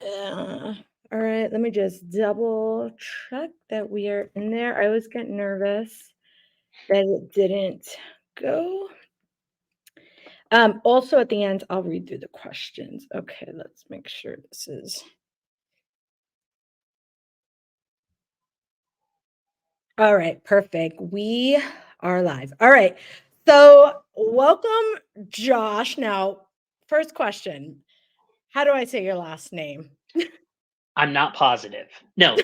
Uh, all right, let me just double check that we are in there. I always get nervous that it didn't go. Also at the end, I'll read through the questions. Okay, let's make sure this is all right, perfect. We are live. All right. So, welcome, Josh. Now, first question. How do I say your last name? I'm not positive. No,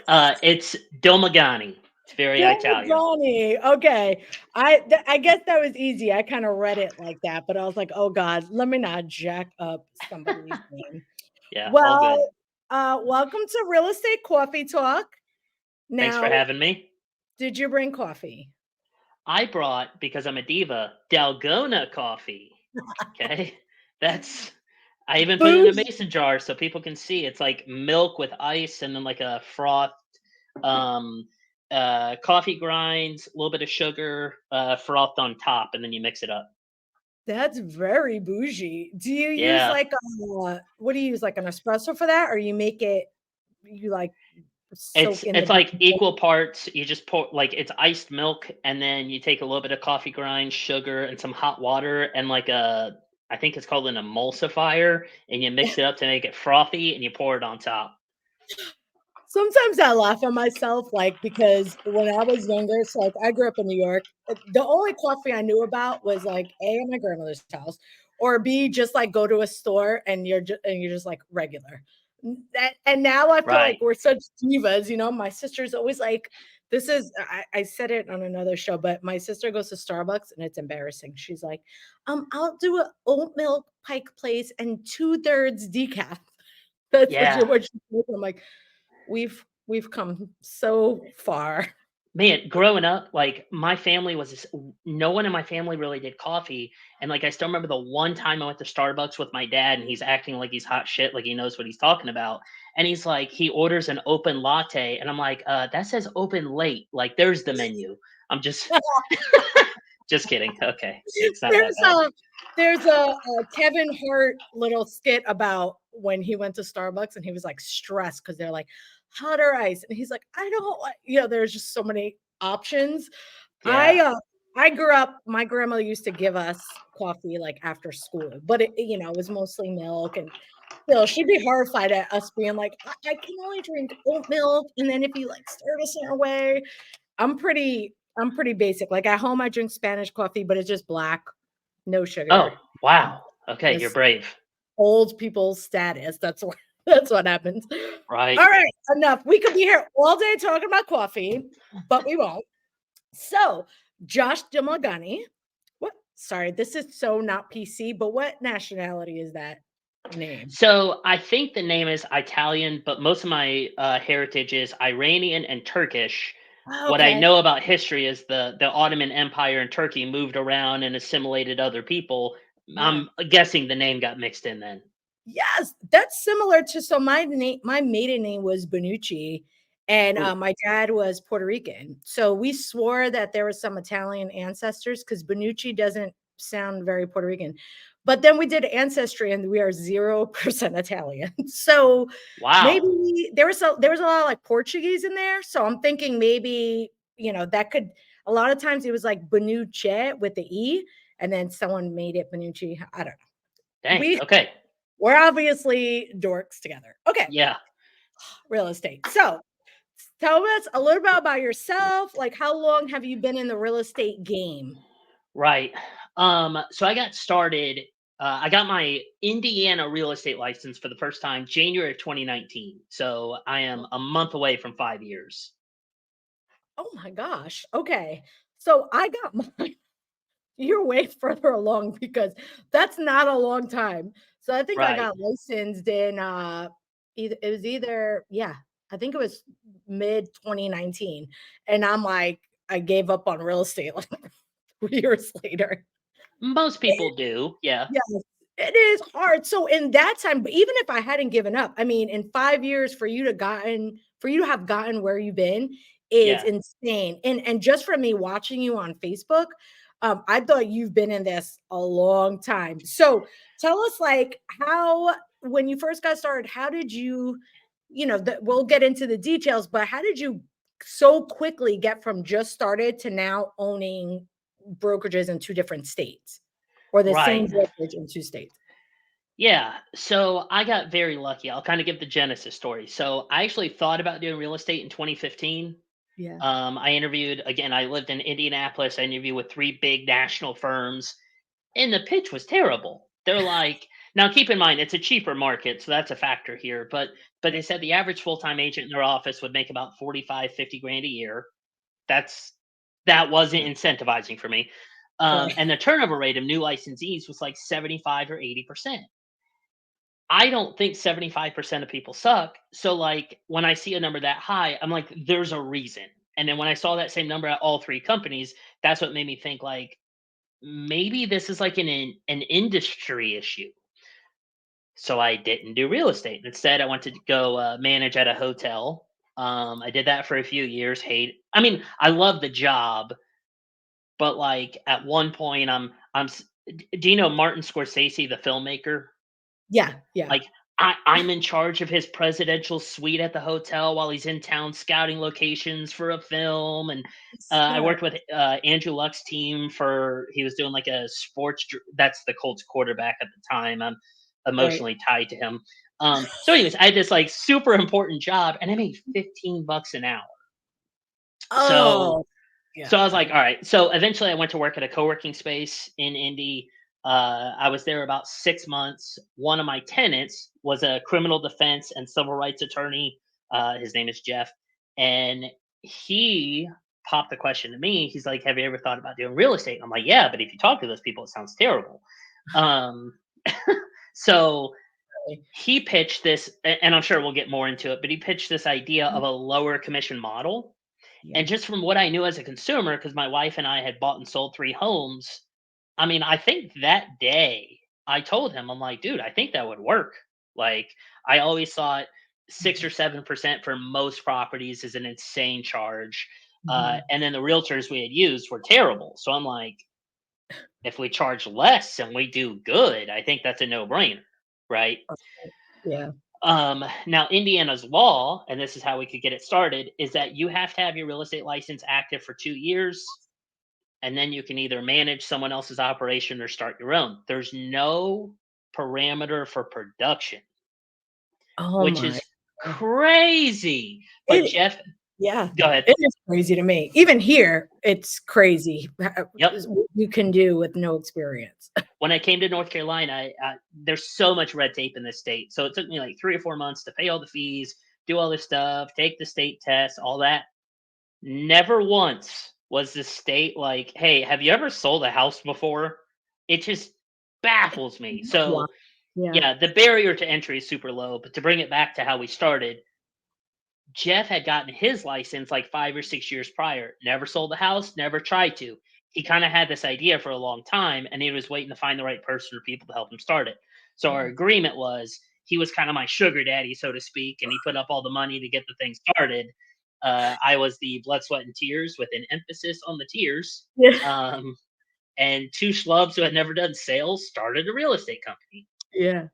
it's Domagani. It's very Italian. Donnie. Okay. I guess that was easy. I kind of read it like that, but I was like, "Oh god, let me not jack up somebody's name." Yeah, all good. Well, welcome to Real Estate Coffee Talk. Thanks for Now, having me. did you bring coffee? I brought, because I'm a diva, Dalgona coffee. Okay? That's I even put it in a Booze. mason jar so people can see. It's like milk with ice and then like a froth um coffee grinds, a little bit of sugar, frothed on top, and then you mix it up. That's very bougie. Do you use Yeah. like what do you use, like an espresso for that, or you make it you like It's soak in the it's like beans? equal parts. You just pour like it's iced milk, and then you take a little bit of coffee grind, sugar, and some hot water, and like a I think it's called an emulsifier, and you mix it up to make it frothy, and you pour it on top. Sometimes I laugh at myself, like, because when I was younger, so, like, I grew up in New York, the only coffee I knew about was, like, A, at my grandmother's house, or B, just, like, go to a store and you're just, like, regular. And now I feel like Right. we're such divas, my sister's always like this is I said it on another show, but my sister goes to Starbucks, and it's embarrassing. She's like, I'll do a oat milk Pike Place and 2/3 decaf." That's Yeah. what she says. I'm like, we've come so far. Man, growing up, like my family was no one in my family really did coffee. And like I still remember the one time I went to Starbucks with my dad and he's acting like he's hot shit, like he knows what he's talking about. And he's like, he orders an open latte, and I'm like, that says open late. Like there's the menu. I'm just kidding. Okay. It's not that There's bad. a Kevin Hart little skit about when he went to Starbucks and he was, like, stressed because 'cause they're like, "Hot or ice?" And he's like, "I don't like," there's just so many options. I, Yeah. uh I grew up my grandmother used to give us coffee, like, after school, but it was mostly milk, and still, she'd be horrified at us being like, I can only drink oat milk, and then if you, like, stir it a certain way." I'm pretty basic. Like, at home, I drink Spanish coffee, but it's just black, no Oh, sugar. wow. Okay, you're Just brave. old people status. That's what that's what happens. Right. Alright, enough. We could be here all day talking about coffee, but we won't. So, Josh Dimagani, what sorry, this is so not PC, but what nationality is that name? So I think the name is Italian, but most of my heritage is Iranian and Turkish. Oh, What I okay. know about history is the Ottoman Empire and Turkey moved around and assimilated other people. Yeah. I'm guessing the name got mixed in then. Yes, that's similar to so my maiden name was Benucci, and, Ooh, my dad was Puerto Rican. So we swore that there was some Italian ancestors because Benucci doesn't sound very Puerto Rican. But then we did Ancestry, and we are 0% Italian. So wow. maybe there was a lot of, like, Portuguese in there, so I'm thinking maybe, that could a lot of times it was like Benucci with the E, and then someone made it Benucci. I don't know. Dang. We Okay. we're obviously dorks together. Okay, Yeah. real estate. So, tell us a little bit about yourself. Like, how long have you been in the real estate game? Right. So I got started. I got my Indiana real estate license for the first time January of 2019. So I am a month away from 5 years. Oh my gosh. Okay. So, I got mine. You're way further along because that's not a long time. So, I think I Right. got licensed in either yeah, I think it was mid 2019. And I'm like, I gave up on real estate like 3 years later. Most people do, yeah. Yes, it is hard. So in that time, but even if I hadn't given up, I mean, in 5 years for you to have gotten where you've been is Yeah. insane. And just from me watching you on Facebook, I thought you've been in this a long time. So tell us like how when you first got started, how did you, we'll get into the details, but how did you so quickly get from just started to now owning brokerages in two different states or the same Right. brokerage in two states? Yeah. So I got very lucky. I'll kind of give the genesis story. So I actually thought about doing real estate in 2015. Yeah. I interviewed again. I lived in Indianapolis. I interviewed with three big national firms, and the pitch was terrible. They're like, now keep in mind it's a cheaper market, so that's a factor here. But they said the average full time agent in their office would make about 45, 50 grand a year. That's that wasn't incentivizing for me. Correct. And the turnover rate of new licensees was like 75 or 80%. I don't think 75% of people suck. So like when I see a number that high, I'm like, there's a reason. And then when I saw that same number at all three companies, that's what made me think like maybe this is like an industry issue. So I didn't do real estate. Instead, I went to go manage at a hotel. I did that for a few years. I mean, I love the job, but like at one point, do you know Martin Scorsese, the filmmaker? Yeah. Yeah. Like, I'm in charge of his presidential suite at the hotel while he's in town scouting locations for a film, and, I Yeah. worked with, Andrew Luck's team for he was doing, like, a that's the Colts quarterback at the time, I'm Right. emotionally tied to him. So anyways, I had this, like, super important job, and I made 15 bucks an hour. So Oh, so yeah. I was like, all right. So eventually I went to work at a co-working space in Indy. I was there about 6 months. One of my tenants was a criminal defense and civil rights attorney. His name is Jeff. And he popped the question to me. He's like, have you ever thought about doing real estate? I'm like, yeah, but if you talk to those people, it sounds terrible. Um, so he pitched this, and I'm sure we'll get more into it, but he pitched this idea of a lower commission model, and Yeah. just from what I knew as a consumer, because my wife and I had bought and sold 3 homes, I mean, I think that day I told him, I'm like, "Dude, I think that would work." Like, I always thought 6 or 7% for most properties is an insane charge, Mhm. and then the realtors we had used were terrible. So I'm like, "If we charge less and we do good, I think that's a no-brainer." Right? Yeah. Now Indiana's law, and this is how we could get it started, is that you have to have your real estate license active for 2 years, and then you can either manage someone else's operation or start your own. There's no parameter for production, Oh which my is God. crazy. But It Jeff, Yeah, go ahead. it is crazy to me. Even here, it's crazy Yep. what you can do with no experience. When I came to North Carolina, there's so much red tape in this state. So it took me like 3 or 4 months to pay all the fees, do all this stuff, take the state test, all that. Never once was the state like, "Hey, have you ever sold a house before?" It just baffles me. Wow. So, Yeah. yeah, the barrier to entry is super low, but to bring it back to how we started, Jeff had gotten his license like 5 or 6 years prior. Never sold a house, never tried to. He kinda had this idea for a long time, and he was waiting to find the right person or people to help him start it. So our Yeah. agreement was he was kinda my sugar daddy, so to speak, and he put up all the money to get the thing started. I was the blood, sweat, and tears with an emphasis on the tears. Yeah. Um, and 2 schlubs who had never done sales started a real estate company. Yeah.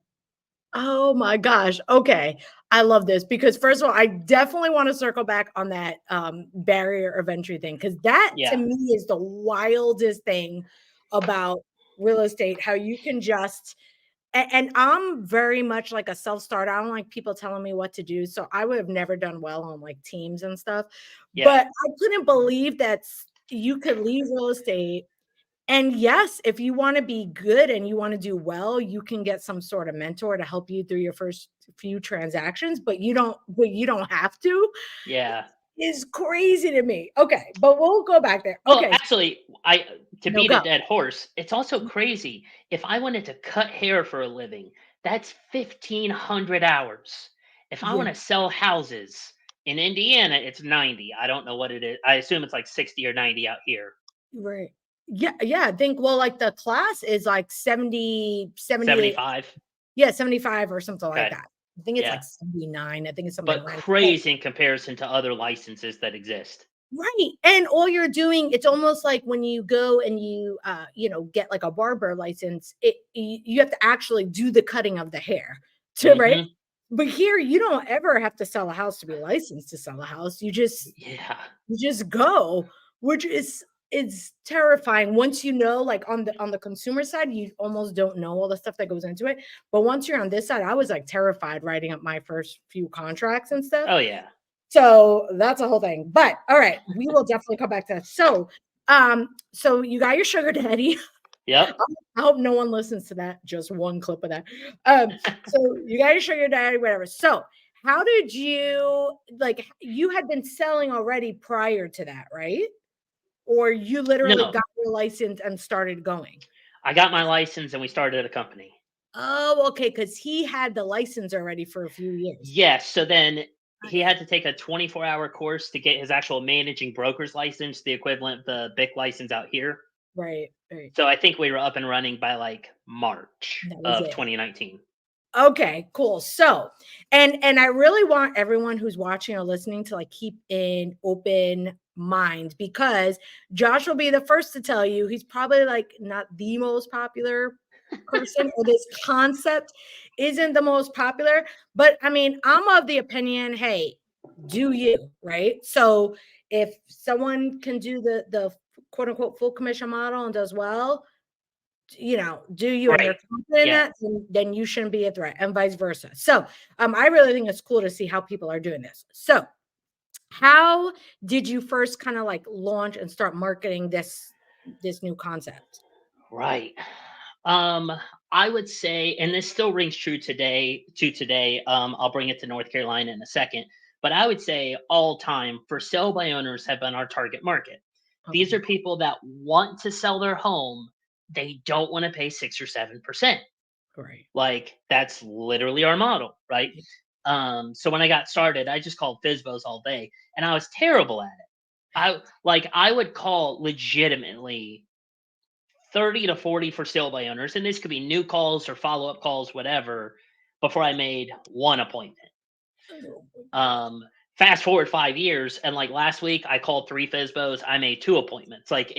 Oh my gosh. Okay. I love this because first of all, I definitely want to circle back on that barrier of entry thing because that to Yeah, me is the wildest thing about real estate. How you can just and I'm very much like a self-starter. I don't like people telling me what to do. So I would have never done well on like teams and stuff. yeah, But I couldn't believe that you could leave real estate and yes, if you wanna be good and you wanna do well, you can get some sort of mentor to help you through your first few transactions, but you don't have to. yeah. Is crazy to me. Okay, but we'll go back there. Well, Okay, actually, I to no, beat a go. dead horse, it's also crazy. If I wanted to cut hair for a living, that's 1,500 hours. If I Yeah, wanna sell houses in Indiana, it's 90. I don't know what it is. I assume it's like 60 or 90 out here. right. Yeah, yeah, I think well, like, the class is, like, 70, 78. 75? Yeah, 75 or something like Okay, that. I think it's, yeah. like, 79. I think it's something But around. crazy in comparison to other licenses that exist. Right, and all you're doing it's almost like when you go and get like a barber license, you have to actually do the cutting of the hair. right? Mhm. But here you don't ever have to sell a house to be licensed to sell a house. Yeah. You just go, which is terrifying. Once you know, like on the consumer side, you almost don't know all the stuff that goes into it. But once you're on this side, I was like terrified writing up my first few contracts and stuff. Oh, yeah. So that's a whole thing. But all right, we will definitely come back to that. So you got your sugar daddy. Yep. I hope no one listens to that, just one clip of that. So you got your sugar daddy, whatever. So how did you like you had been selling already prior to that, right? Or you literally No. got your license and started going? I got my license and we started a company. Oh, okay, because he had the license already for a few years. Yes, so then Got he it. had to take a 24-hour course to get his actual managing broker's license, the equivalent of the BIC license out here. Right, right. So I think we were up and running by, like, March That was of it. 2019. Okay, cool. So, and I really want everyone who's watching or listening to like keep an open mind because Josh will be the first to tell you he's probably like not the most popular person or this concept isn't the most popular, but I mean, I'm of the opinion, hey, do you, right? So, if someone can do the quote unquote full commission model and does well, do you and you're Right. confident in Yeah. that, then you shouldn't be a threat and vice versa. So I really think it's cool to see how people are doing this. So how did you first kind of like launch and start marketing this new concept? Right. Um, I would say, and this still rings true today, I'll bring it to North Carolina in a second, but I would say all time for sell by owners have been our target market. These Okay. are people that want to sell their home. They don't want to pay 6 or 7%. Right. Like that's literally our model, right? So when I got started, I just called FISBOs all day and I was terrible at it. I would call legitimately 30 to 40 for sale by owners, and this could be new calls or follow-up calls, whatever, before I made one appointment. Oh my God. Um, Fast forward 5 years, and like last week, I called three FISBOs. I made two appointments. Like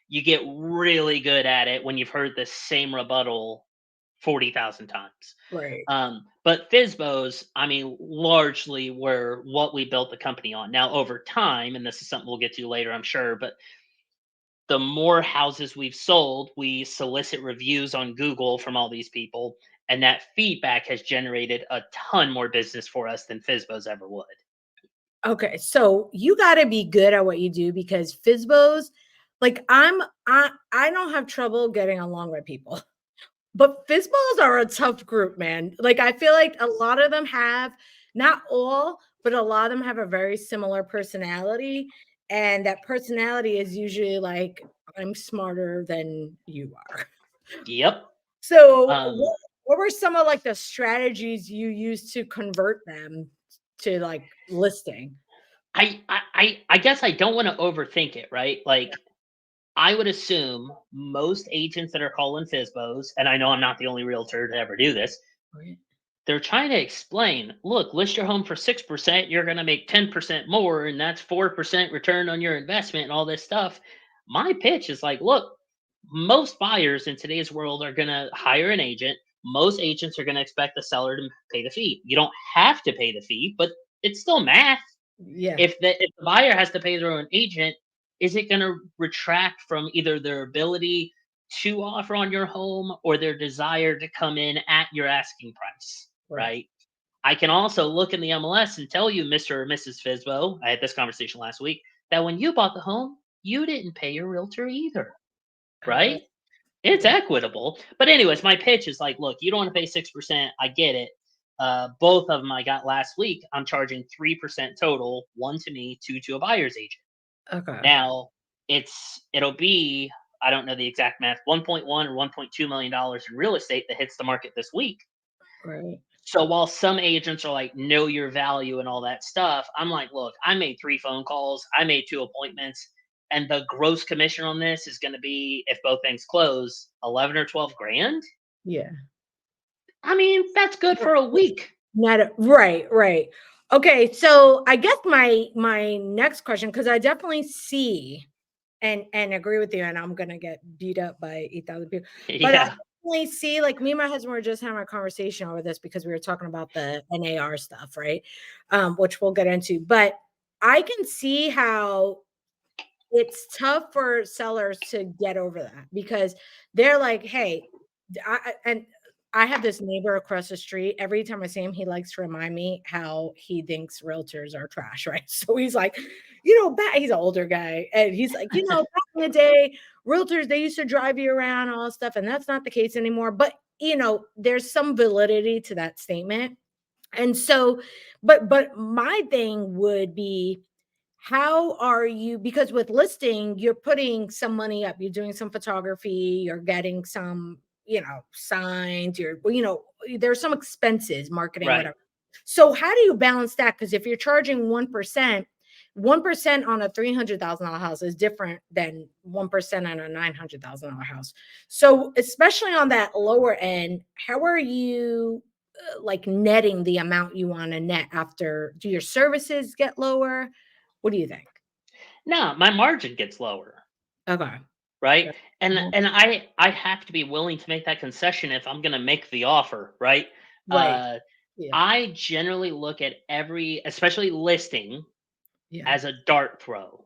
you get really good at it when you've heard the same rebuttal 40,000 times. Right. But FISBOs, I mean, largely were what we built the company on. Now, over time, and this is something we'll get to later, I'm sure, but the more houses we've sold, we solicit reviews on Google from all these people, and that feedback has generated a ton more business for us than FISBOs ever would. Okay, so you got to be good at what you do because FISBOs, like I don't have trouble getting along with people. But FISBOs are a tough group, man. Like, I feel like a lot of them have, not all, but a lot of them have a very similar personality. And that personality is usually like, I'm smarter than you are. Yep. So, Um, what were some of like the strategies you used to convert them to like listing? I guess I don't want to overthink it, right? Yeah. Like I would assume most agents that are calling FISBOs, and I know I'm not the only realtor to ever do this, Right. they're trying to explain, look, list your home for 6%, you're going to make 10% more, and that's 4% return on your investment and all this stuff. My pitch is like, look, most buyers in today's world are going to hire an agent. Most agents are going to expect the seller to pay the fee. You don't have to pay the fee, but it's still math. Yeah. If the buyer has to pay their own agent, is it going to retract from either their ability to offer on your home or their desire to come in at your asking price, Right. right? I can also look in the MLS and tell you, Mr. or Mrs. Fisbo, I had this conversation last week, that when you bought the home, you didn't pay your realtor either, Uh, right? It's yeah. equitable. But anyways, my pitch is like, look, you don't want to pay 6%. I get it. Both of them I got last week. I'm charging 3% total, one to me, two to a buyer's agent. Okay. Now it'll be, I don't know the exact math, 1.1 or 1.2 million dollars in real estate that hits the market this week. Right. So while some agents are like, know your value and all that stuff, I'm like, look, I made three phone calls, I made two appointments, and the gross commission on this is going to be, if both things close, 11 or 12 grand. Yeah. I mean, that's good for a week. Right, right. Okay, so I guess my next question, because I definitely see and agree with you, and I'm gonna get beat up by 8,000 people. But I Yeah. definitely see, like, me and my husband were just having a conversation over this because we were talking about the NAR stuff, right? Which we'll get into, but I can see how it's tough for sellers to get over that because they're like, "Hey," and I have this neighbor across the street. Every time I see him, he likes to remind me how he thinks realtors are trash, right? So he's like, back he's an older guy, and he's like, "Back in the day, realtors, they used to drive you around, all this stuff, and that's not the case anymore." But, there's some validity to that statement. And so, but my thing would be, how are you, because with listing, you're putting some money up, you're doing some photography, you're getting some, signs, there's some expenses, marketing, Right. whatever. So how do you balance that? Because if you're charging 1% on a $300,000 house is different than 1% on a $900,000 house. So especially on that lower end, how are you like netting the amount you want to net after? Do your services get lower? What do you think? No, my margin gets lower, Okay. right? Good. And Mhm. and I have to be willing to make that concession if I'm gonna make the offer, right? Right. Uh, Yeah. I generally look at every, especially listing, Yeah. as a dart throw.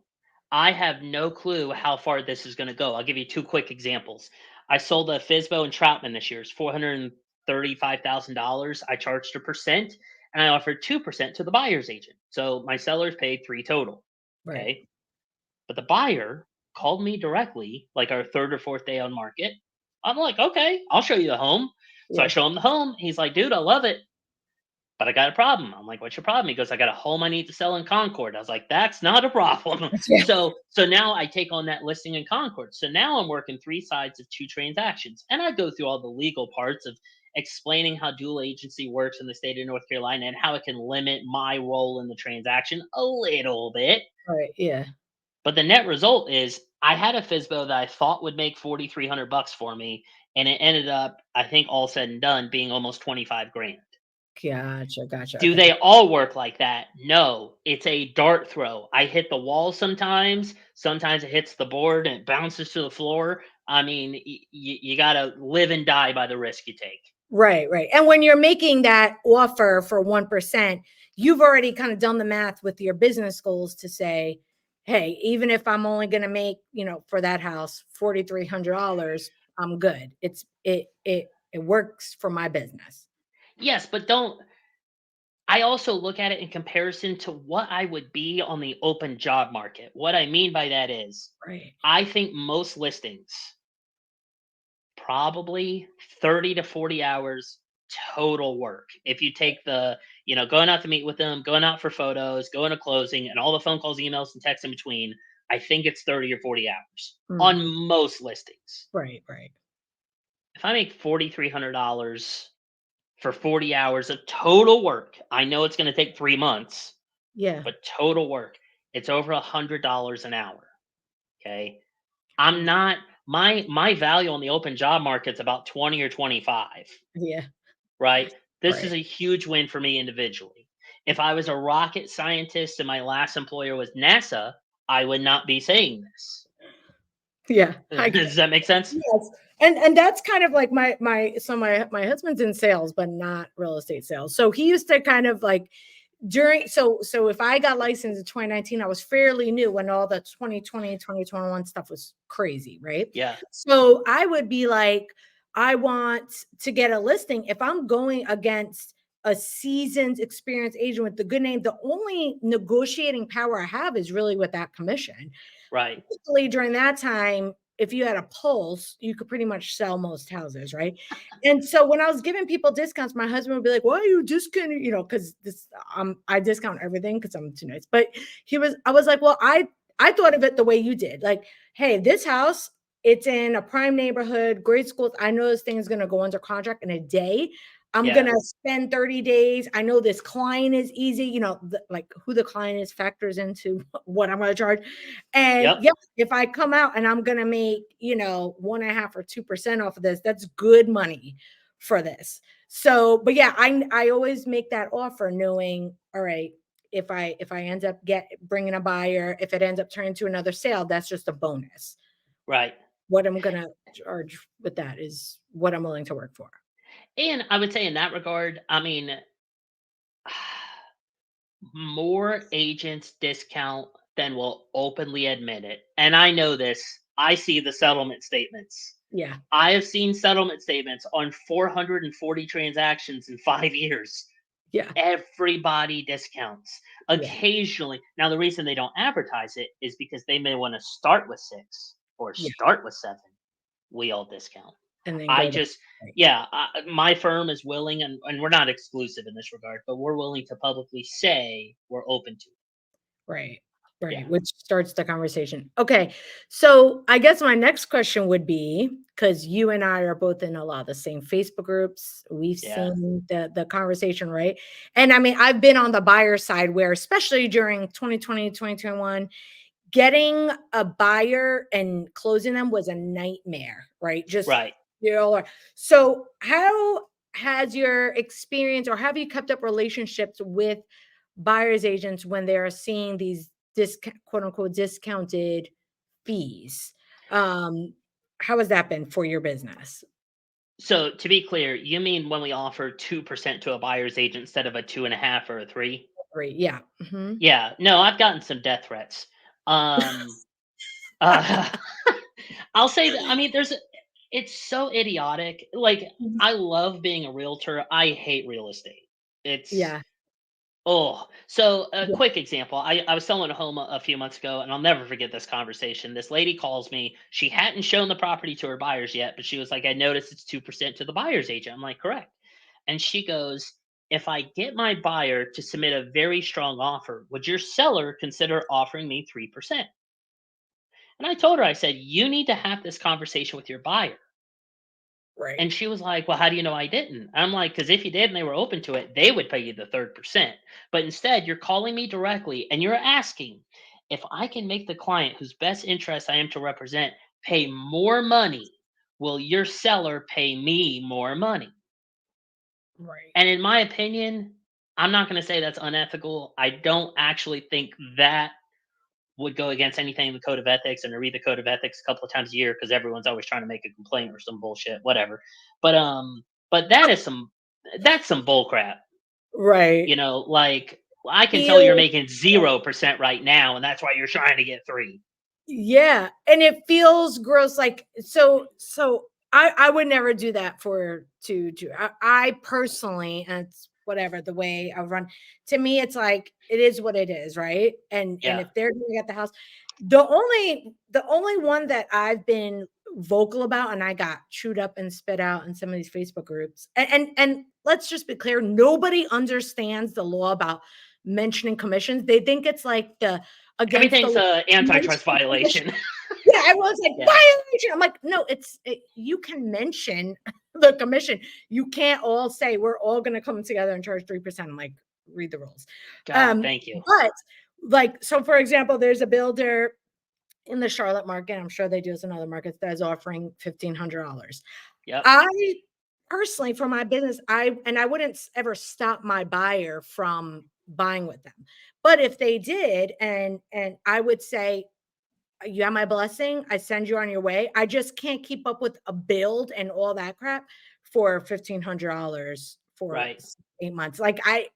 I have no clue how far this is going to go. I'll give you two quick examples. I sold a Fisbo and Troutman this year. It's $435,000. I charged a percent and I offered 2% to the buyer's agent. So my sellers paid three total. Right. Okay. But the buyer called me directly, like our third or fourth day on market. I'm like, okay, I'll show you the home. So I Yeah. show him the home. He's like, dude, I love it, but I got a problem. I'm like, what's your problem? He goes, I got a home I need to sell in Concord. I was like, that's not a problem. Yeah. So now I take on that listing in Concord. So now I'm working three sides of two transactions. And I go through all the legal parts of explaining how dual agency works in the state of North Carolina and how it can limit my role in the transaction a little bit. Right. Yeah. But the net result is I had a FISBO that I thought would make 4,300 bucks for me. And it ended up, I think all said and done, being almost 25 grand. Gotcha. Gotcha. Do Okay. they all work like that? No, it's a dart throw. I hit the wall sometimes. Sometimes it hits the board and it bounces to the floor. I mean, you got to live and die by the risk you take. Right, right. And when you're making that offer for 1%, you've already kind of done the math with your business goals to say, hey, even if I'm only going to make, for that house, $4,300, I'm good. It works for my business. Yes, but don't. I also look at it in comparison to what I would be on the open job market. What I mean by that is, Right. I think most listings probably 30 to 40 hours total work. If you take the, going out to meet with them, going out for photos, going to closing, and all the phone calls, emails, and texts in between, I think it's 30 or 40 hours on Mhm. most listings. Right, right. If I make $4,300 for 40 hours of total work, I know it's going to take 3 months, Yeah. but total work, it's over $100 an hour. Okay. I'm Okay. not, my value on the open job market's about 20 or 25. Yeah. Right? This is Right. a huge win for me individually. If I was a rocket scientist and my last employer was NASA, I would not be saying this. Yeah. I Does that make sense? Yes. And that's kind of like my husband's in sales, but not real estate sales. So he used to kind of like during so if I got licensed in 2019, I was fairly new when all the 2020, 2021 stuff was crazy, right? Yeah. So I would be like, I want to get a listing. If I'm going against a seasoned experienced agent with the good name, the only negotiating power I have is really with that commission. Right. Typically during that time, if you had a pulse, you could pretty much sell most houses, right? And so when I was giving people discounts, my husband would be like, "Why are you discounting?" Because this I discount everything because I'm too nice. But I was like, "Well, I thought of it the way you did. Like, hey, this house, it's in a prime neighborhood, great schools. I know this thing is going to go under contract in a day. I'm Yeah. gonna spend 30 days. I know this client is easy, like who the client is factors into what I'm gonna charge. And Yep. yeah, if I come out and I'm gonna make, 1.5 or 2% off of this, that's good money for this. So, but yeah, I always make that offer knowing, all right, if I end up bringing a buyer, if it ends up turning to another sale, that's just a bonus. Right. what I'm gonna charge with that is what I'm willing to work for. And I would say in that regard, I mean, more agents discount than will openly admit it. And I know this. I see the settlement statements. Yeah, I have seen settlement statements on 440 transactions in 5 years. yeah, Everybody discounts. yeah, Occasionally, now the reason they don't advertise it is because they may want to start with six or yeah, start with seven. We all discount. and then I go to just, right, yeah, my firm is willing, and we're not exclusive in this regard, but we're willing to publicly say we're open to it. right, Yeah, right, which starts the conversation. Okay, so I guess my next question would be, because you and I are both in a lot of the same Facebook groups, we've yeah, seen the conversation, right? And I mean, I've been on the buyer side where, especially during 2020, 2021, getting a buyer and closing them was a nightmare, right? Just, right. so how has your experience or have you kept up relationships with buyers agents when they're seeing these quote unquote discounted fees? Um, how has that been for your business? So to be clear, you mean when we offer 2% to a buyer's agent instead of a 2.5 or a 3? Great. Yeah. Mhm. Yeah, no, I've gotten some death threats. Um, uh, I'll say that. I mean, it's so idiotic. Like, Mhm. I love being a realtor. I hate real estate. It's Yeah. Oh, so a Yeah. quick example. I was selling a home a few months ago, and I'll never forget this conversation. This lady calls me. She hadn't shown the property to her buyers yet, but she was like, I noticed it's 2% to the buyer's agent. I'm like, correct. And she goes, if I get my buyer to submit a very strong offer, would your seller consider offering me 3%? And I told her, I said, you need to have this conversation with your buyer. Right. And she was like, "Well, how do you know I didn't?" I'm like, "Because if you did and they were open to it, they would pay you the third percent. But instead, you're calling me directly and you're asking if I can make the client whose best interest I am to represent pay more money, will your seller pay me more money?" Right. And in my opinion, I'm not going to say that's unethical. I don't actually think that would go against anything in the code of ethics, and I read the code of ethics a couple of times a year because everyone's always trying to make a complaint or some bullshit, whatever. But that's some bull crap. Right. Like I can tell you're Feel making 0% right now, and that's why you're trying to get three. Yeah, and it feels gross, like, so I would never do that for to I personally, and it's whatever the way I run. To me, it's like it is what it is, right? And Yeah. if they're doing it at the house, the only one that I've been vocal about, and I got chewed up and spit out in some of these Facebook groups. And let's just be clear, nobody understands the law about mentioning commissions. They think it's like the against the Everything's a antitrust mention commission. violation. Yeah, everyone's like, Yeah. "Violation." I'm like, "No, you can mention the commission. You can't all say, 'We're all gonna come together and charge 3%." I'm like, "Read the rules." God, thank you. But, like, so for example, there's a builder in the Charlotte market, I'm sure they do this in other markets, that is offering $1,500. Yep. I personally, for my business, I wouldn't ever stop my buyer from buying with them. But if they did, and I would say, you have my blessing. I send you on your way. I just can't keep up with a build and all that crap for $1,500 for Right. 8 months. Like I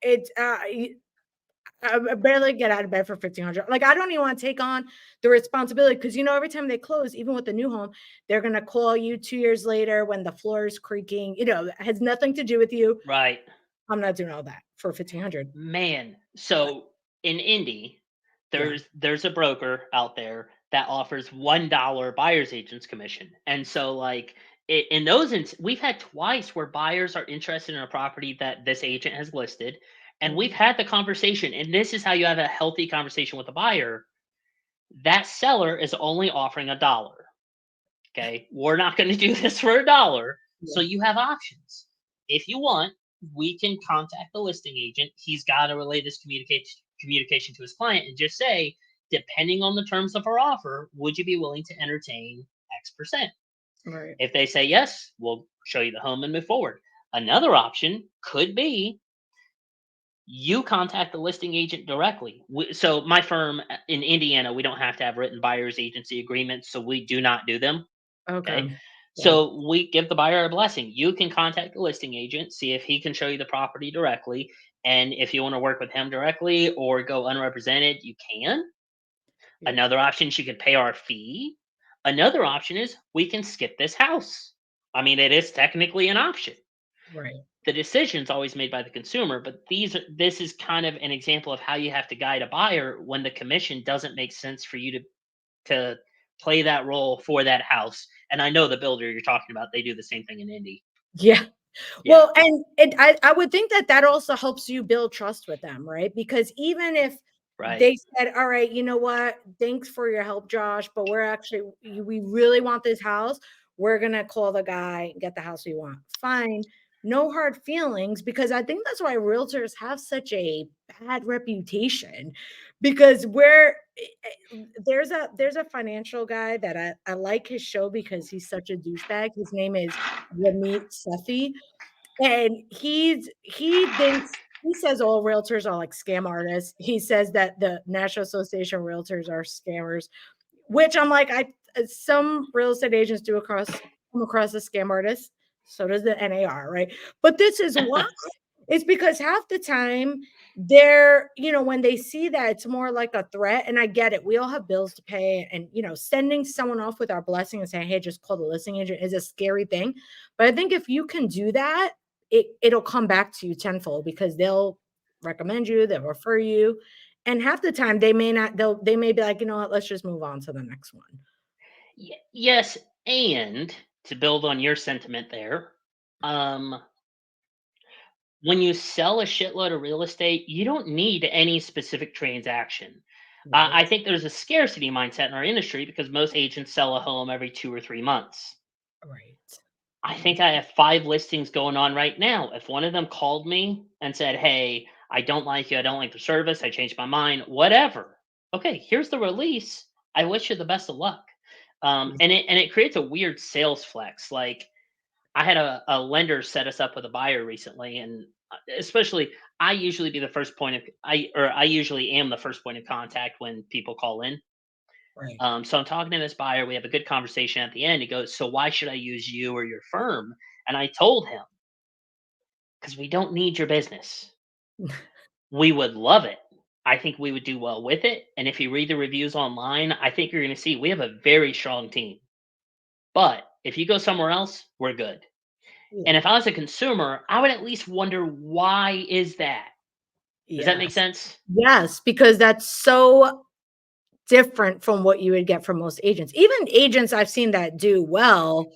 barely get out of bed for 1,500. Like I don't even want to take on the responsibility because every time they close, even with the new home, they're gonna call you 2 years later when the floor is creaking. It has nothing to do with you. Right. I'm not doing all that for 1,500. Man, But so in Indy, yeah, there's a broker out there that offers $1 buyer's agent's commission. And so like in we've had twice where buyers are interested in a property that this agent has listed, and we've mhm, had the conversation, and this is how you have a healthy conversation with a buyer. That seller is only offering $1. Okay. We're not going to do this for $1. So yeah, you have options. If you want, we can contact the listing agent. He's got to relay this communication to his client and just say, depending on the terms of our offer, would you be willing to entertain X percent? right, If they say yes, we'll show you the home and move forward. Another option could be you contact the listing agent directly. So my firm in Indiana, we don't have to have written buyer's agency agreements, so we do not do them. Okay. Okay. Yeah. So we give the buyer a blessing. You can contact the listing agent, see if he can show you the property directly. And if you want to work with him directly or go unrepresented, you can. Yeah. Another option is you could pay our fee. Another option is we can skip this house. I mean, it is technically an option. Right. The decision's always made by the consumer, but this is kind of an example of how you have to guide a buyer when the commission doesn't make sense for you to play that role for that house. And I know the builder you're talking about, they do the same thing in Indy. Yeah. Yeah, Well, and I would think that that also helps you build trust with them, right? Because even if right. they said, "All right, you know what? Thanks for your help, Josh, but we're actually we really want this house. We're gonna call the guy and get the house we want." Fine, no hard feelings, because I think that's why realtors have such a bad reputation. Because there's a financial guy that I like his show because he's such a douchebag. His name is Ramit Sethi, and he thinks he says all realtors are like scam artists. He says that the National Association of Realtors are scammers, which I'm like, some real estate agents do come across as scam artists. So does the NAR, right? But this is why. It's because half the time they're, when they see that, it's more like a threat. And I get it. We all have bills to pay. And, sending someone off with our blessing and saying, hey, just call the listing agent is a scary thing. But I think if you can do that, it'll come back to you tenfold, because they'll recommend you, they'll refer you. And half the time they may not, they may be like, you know what, let's just move on to the next one. Yes, and to build on your sentiment there, um, when you sell a shitload of real estate, you don't need any specific transaction. Right. I think there's a scarcity mindset in our industry because most agents sell a home every 2 or 3 months. Right. I think I have 5 listings going on right now. If one of them called me and said, "Hey, I don't like you. I don't like the service. I changed my mind." Whatever. Okay, here's the release. I wish you the best of luck. And it creates a weird sales flex. Like I had a lender set us up with a buyer recently, and especially I usually am the first point of contact when people call in. Right. So I'm talking to this buyer. We have a good conversation at the end. He goes, "So why should I use you or your firm?" And I told him, "Because we don't need your business. We would love it. I think we would do well with it. And if you read the reviews online, I think you're going to see we have a very strong team. But if you go somewhere else, we're good." And Yeah. if I was a consumer, I would at least wonder why is that? Does that make Yes. sense? Yes, because that's so different from what you would get from most agents. Even agents I've seen that do well,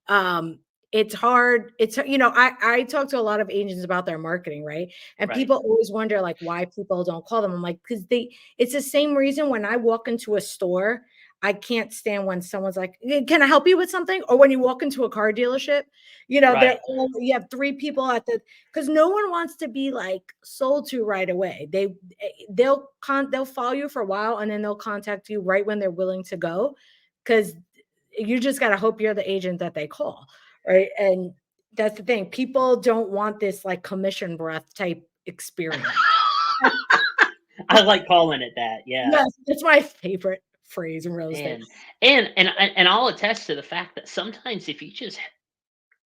um, it's hard. I talk to a lot of agents about their marketing, right? And Right. people always wonder like why people don't call them. I'm like, because it's the same reason when I walk into a store, I can't stand when someone's like, Can I help you with something?" Or when you walk into a car dealership, Right. you have three people at the, because no one wants to be like sold to right away. They'll follow you for a while and then they'll contact you right when they're willing to go, because you just got to hope you're the agent that they call, right? And that's the thing. People don't want this like commission breath type experience. I like calling it that. Yeah. Yes, it's my favorite phrase in real estate. And and I'll attest to the fact that sometimes if you just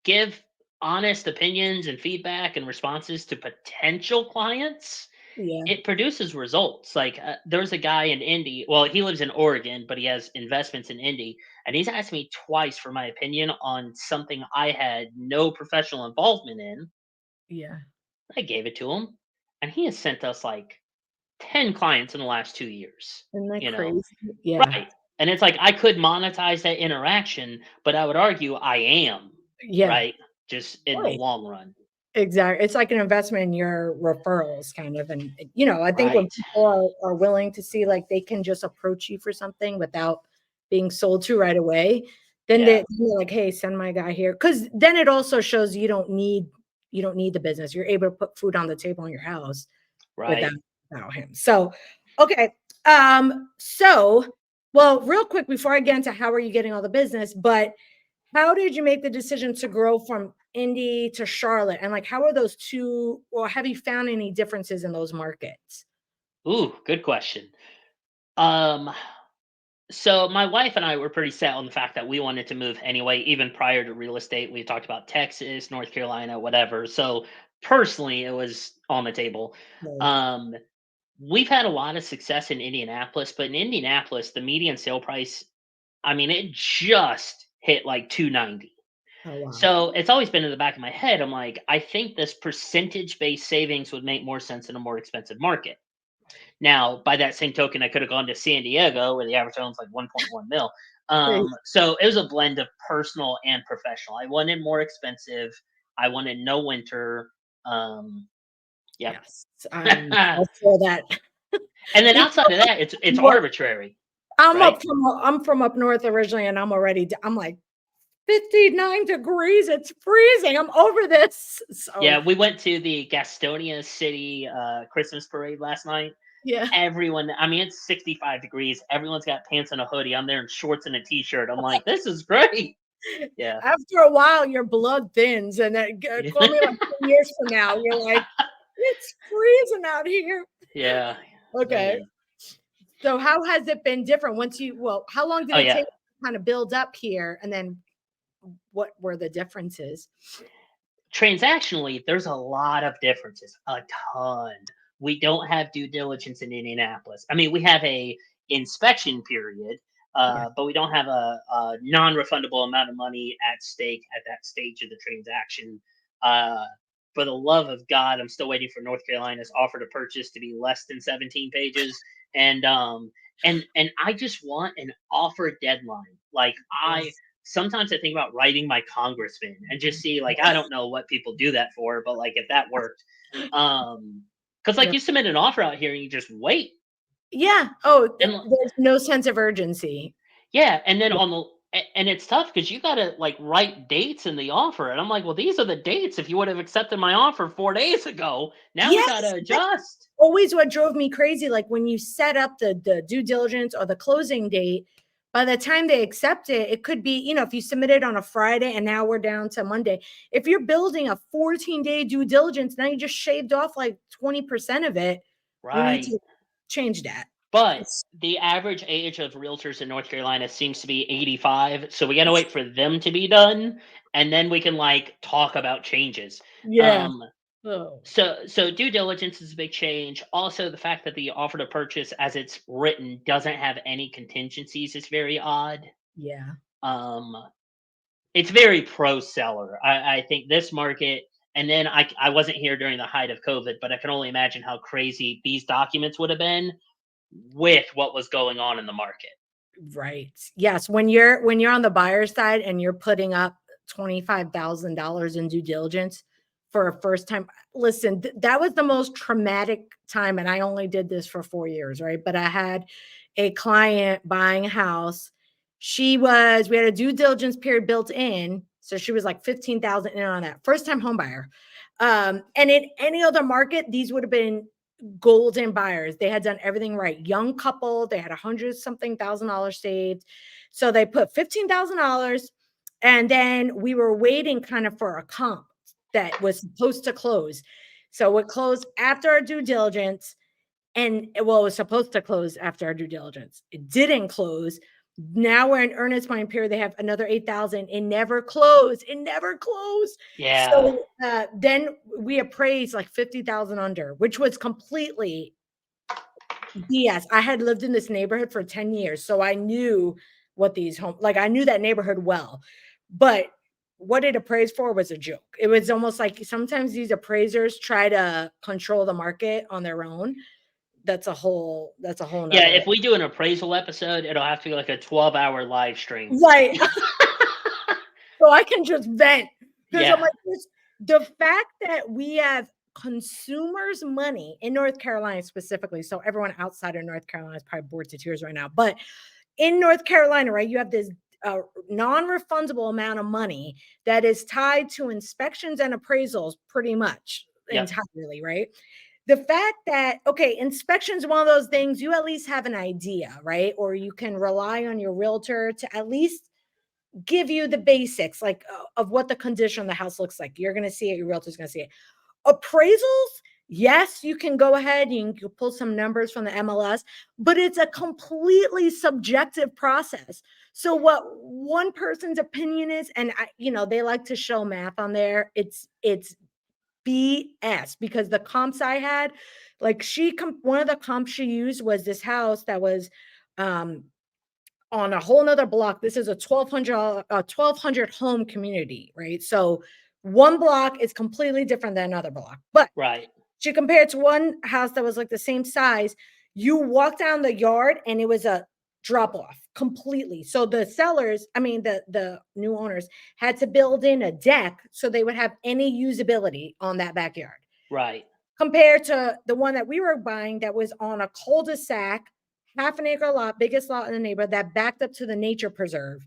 give honest opinions and feedback and responses to potential clients, Yeah, it produces results. Like there's a guy in Indy. Well, he lives in Oregon, but he has investments in Indy, and he's asked me twice for my opinion on something I had no professional involvement in. yeah. I gave it to him, and he has sent us like 10 clients in the last 2 years. Isn't that You know, crazy? Yeah, right? And it's like I could monetize that interaction, but I would argue I am yeah. right, just in the Right. long run. Exactly. It's like an investment in your referrals kind of. And, I think when Right. people are willing to see like they can just approach you for something without being sold to right away, then Yeah. they're like, hey, send my guy here. Cause then it also shows you don't need the business. You're able to put food on the table in your house without, Right. without him. So, okay. So, well, real quick before I get into how are you getting all the business, but how did you make the decision to grow from Indy to Charlotte? And like, how are those two, or have you found any differences in those markets? Ooh, good question. Um, So my wife and I were pretty set on the fact that we wanted to move anyway, even prior to real estate. We talked about Texas, North Carolina, whatever. So personally, it was on the table. Right. Um, we've had a lot of success in Indianapolis, but in Indianapolis, the median sale price, I mean, it just hit like 290. Oh, wow. So it's always been in the back of my head. I'm like, I think this percentage based savings would make more sense in a more expensive market. Now, by that same token, I could have gone to San Diego where the average home's like 1.1 mil. Right. So it was a blend of personal and professional. I wanted more expensive. I wanted no winter. Um, yeah. Yes. And I feel that. then Even outside of that, it's more arbitrary, I'm right? from up north originally, and I'm like 59 degrees. It's freezing. I'm over this. So Yeah, we went to the Gastonia City Christmas parade last night. yeah. Everyone, I mean, it's 65 degrees. Everyone's got pants and a hoodie. I'm there in shorts and a t-shirt. I'm like, this is great. Yeah. After a while, your blood thins, and then call me like 10 years from now. You're like, it's freezing out here. Yeah. I Okay. mean, So how has it been different how long did oh it yeah. take to kind of build up here? And then what were the differences? Transactionally, there's a lot of differences, a ton. We don't have due diligence in Indianapolis. I mean, we have a inspection period, Yeah. but we don't have a non-refundable amount of money at stake at that stage of the transaction. Uh, for the love of God, I'm still waiting for North Carolina's offer to purchase to be less than 17 pages, and and I just want an offer deadline. Like I Yes. sometimes I think about writing my congressman and just see like I don't know what people do that for, but like if that worked, because like Yep. you submit an offer out here and you just wait, Yeah. Oh, and there's no sense of urgency. yeah, and then Yeah. on the and it's tough because you gotta like write dates in the offer, and I'm like, well, these are the dates. If you would have accepted my offer 4 days ago, now we gotta Yes, that's adjust. always what drove me crazy. Like when you set up the due diligence or the closing date, by the time they accept it, it could be, if you submit it on a Friday and now we're down to Monday. If you're building a 14-day due diligence, now you just shaved off like 20% of it. We need Right. to change that. But It's, the average age of realtors in North Carolina seems to be 85, so we gotta it's wait for them to be done, and then we can, like, talk about changes. yeah. Um, Oh, so due diligence is a big change. Also, the fact that the offer to purchase as it's written doesn't have any contingencies is very odd. yeah. Um, it's very pro seller. I think this market and then I wasn't here during the height of COVID, but I can only imagine how crazy these documents would have been with what was going on in the market. Right. Yes, when you're on the buyer side and you're putting up $25,000 in due diligence for a first time. Listen, that was the most traumatic time, and I only did this for 4 years, right? But I had a client buying a house. We had a due diligence period built in, so she was like 15,000 in on that. First time home buyer. And in any other market, these would have been golden buyers. They had done everything right. Young couple, they had 100 something thousand saved. So they put $15,000, and then we were waiting kind of for a comp that was supposed to close. So it closed after our due diligence. And it was supposed to close after our due diligence. It didn't close. Now we're in earnest money period. They have another 8,000. It never closed. It never closed. Yeah. So then we appraised like 50,000 under, which was completely BS. I had lived in this neighborhood for 10 years. So I knew I knew that neighborhood well. But what it appraised for was a joke. It was almost like sometimes these appraisers try to control the market on their own. That's a whole Yeah, nother. if we do an appraisal episode, it'll have to be like a 12-hour live stream. Right. So I can just vent because I'm Yeah. like, the fact that we have consumers' money in North Carolina specifically. So everyone outside of North Carolina is probably bored to tears right now. But in North Carolina, right, you have this non-refundable amount of money that is tied to inspections and appraisals pretty much Yep. entirely, right? The fact that, okay, inspections one of those things you at least have an idea, right? Or you can rely on your realtor to at least give you the basics, like of what the condition of the house looks like. You're going to see it, your realtor's going to see it. Appraisals, Yes, you can go ahead, you can pull some numbers from the MLS, but it's a completely subjective process. So what one person's opinion is, and they like to show math on there. It's BS because the comps I had, like one of the comps she used was this house that was um on a whole nother block. This is a 1200 home community, right? So one block is completely different than another block. But Right. she compared to one house that was like the same size. You walk down the yard and it was a drop off completely. So the sellers, I mean the new owners had to build in a deck so they would have any usability on that backyard. Right. Compared to the one that we were buying that was on a cul-de-sac, half an acre lot, biggest lot in the neighborhood that backed up to the nature preserve.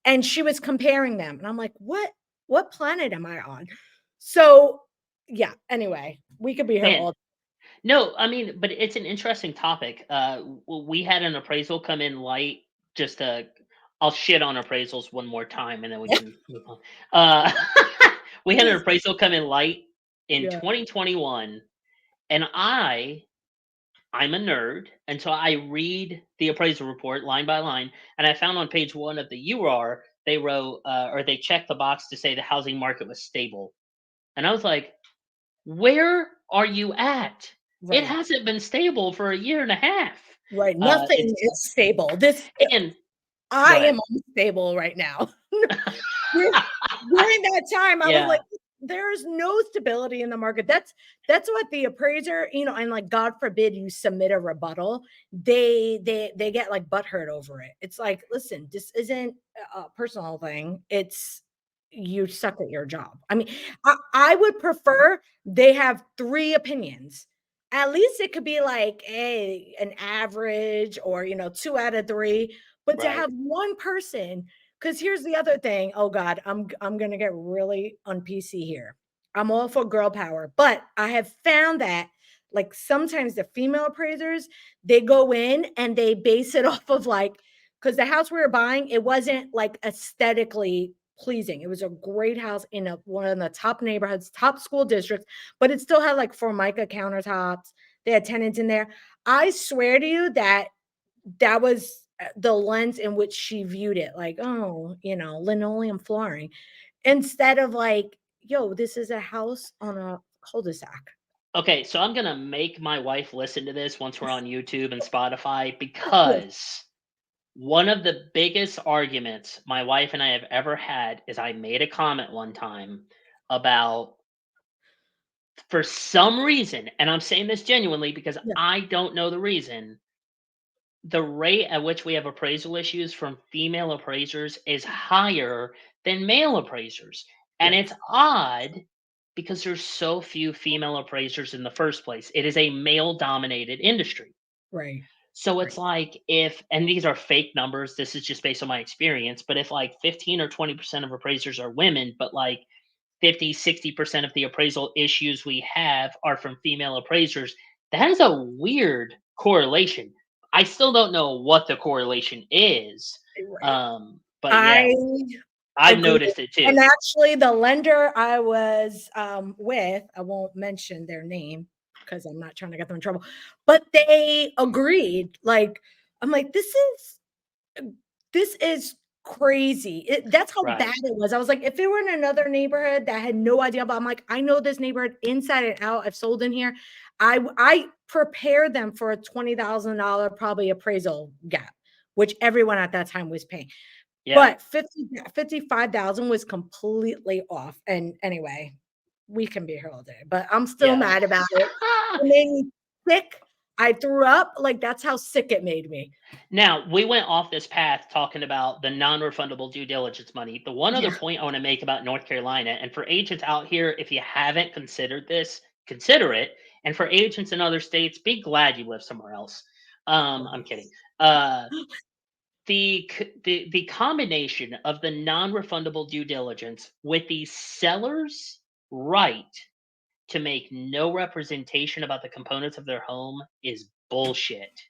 And she was comparing them. And I'm like, what planet am I on? So yeah, anyway, we could be here Man, all. no, I mean, but it's an interesting topic. We had an appraisal come in light. Just to, I'll shit on appraisals one more time, and then we can move on. Uh, we had an appraisal come in light in Yeah. 2021, and I'm a nerd, and so I read the appraisal report line by line, and I found on page one of the UR they wrote or they checked the box to say the housing market was stable, and I was like, where are you at? It Right. hasn't been stable for a year and a half. Right. Nothing It's is stable. This and I Go ahead. am unstable right now. During that time, I was like, Yeah, there's no stability in the market. That's what the appraiser, and like God forbid you submit a rebuttal, they get like butthurt over it. It's like, listen, this isn't a personal thing. It's you suck at your job. I mean, I would prefer they have three opinions. At least it could be like an average or two out of three, but to right. have one person, because here's the other thing. Oh God, I'm gonna get really on PC here. I'm all for girl power, but I have found that like sometimes the female appraisers, they go in and they base it off of like, because the house we were buying, it wasn't like aesthetically pleasing. It was a great house in one of the top neighborhoods, top school districts, but it still had like Formica countertops. They had tenants in there. I swear to you that was the lens in which she viewed it, like, oh, linoleum flooring, instead of like, yo, this is a house on a cul-de-sac. Okay, so I'm gonna make my wife listen to this once we're on YouTube and Spotify Yes. because one of the biggest arguments my wife and I have ever had is I made a comment one time about, for some reason, and I'm saying this genuinely because Yeah. I don't know the reason, the rate at which we have appraisal issues from female appraisers is higher than male appraisers. And Yes. it's odd because there's so few female appraisers in the first place. It is a male dominated industry. Right. So it's Right. like if, and these are fake numbers, this is just based on my experience, but if like 15 or 20% of appraisers are women, but like 50, 60% of the appraisal issues we have are from female appraisers, that is a weird correlation. I still don't know what the correlation is. Right. But yeah, I I've agree. noticed it And too. actually, the lender I was with, I won't mention their name because I'm not trying to get them in trouble, but they agreed. Like, I'm like, this is crazy. That's how bad Right. it was. I was like, if it were in another neighborhood that I had no idea about, I'm like, I know this neighborhood inside and out. I've sold in here. I prepared them for a $20,000 probably appraisal gap, which everyone at that time was paying. Yeah. But 55,000 was completely off. And anyway, we can be here all day, but I'm still Yeah. mad about it. It made me sick. I threw up. Like, that's how sick it made me. Now, we went off this path talking about the non-refundable due diligence money. The one other Yeah. point I want to make about North Carolina, and for agents out here, if you haven't considered this, consider it. And for agents in other states, be glad you live somewhere else. I'm kidding. Uh, the combination of the non-refundable due diligence with the seller's right to make no representation about the components of their home is bullshit.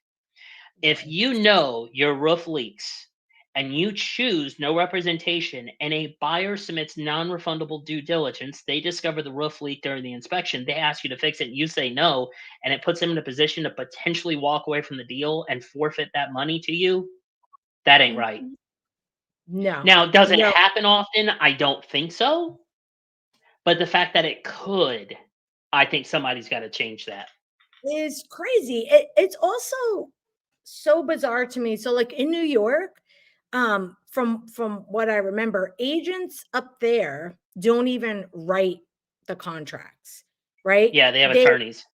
If Right. you know your roof leaks and you choose no representation, and a buyer submits non-refundable due diligence, they discover the roof leak during the inspection, they ask you to fix it, and you say no, and it puts them in a position to potentially walk away from the deal and forfeit that money to you, that ain't right. Mhm. No, Now, does it no, happen often? I don't think so. But the fact that it could, I think somebody's got to change that. it's crazy. It's also so bizarre to me. So, like in New York, from what I remember, agents up there don't even write the contracts, right? Yeah, they have They attorneys.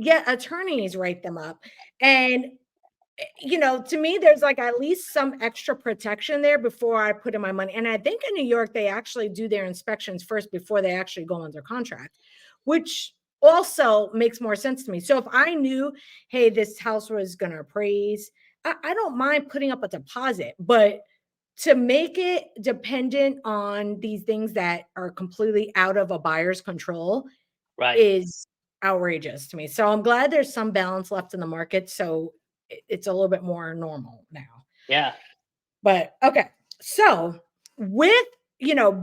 get attorneys write them up, and to me, there's like at least some extra protection there before I put in my money. And I think in New York, they actually do their inspections first before they actually go under contract, which also makes more sense to me. So if I knew, hey, this house was going to appraise, I don't mind putting up a deposit, but to make it dependent on these things that are completely out of a buyer's control Right. is outrageous to me. So I'm glad there's some balance left in the market. So it's a little bit more normal now. Yeah. But okay. So with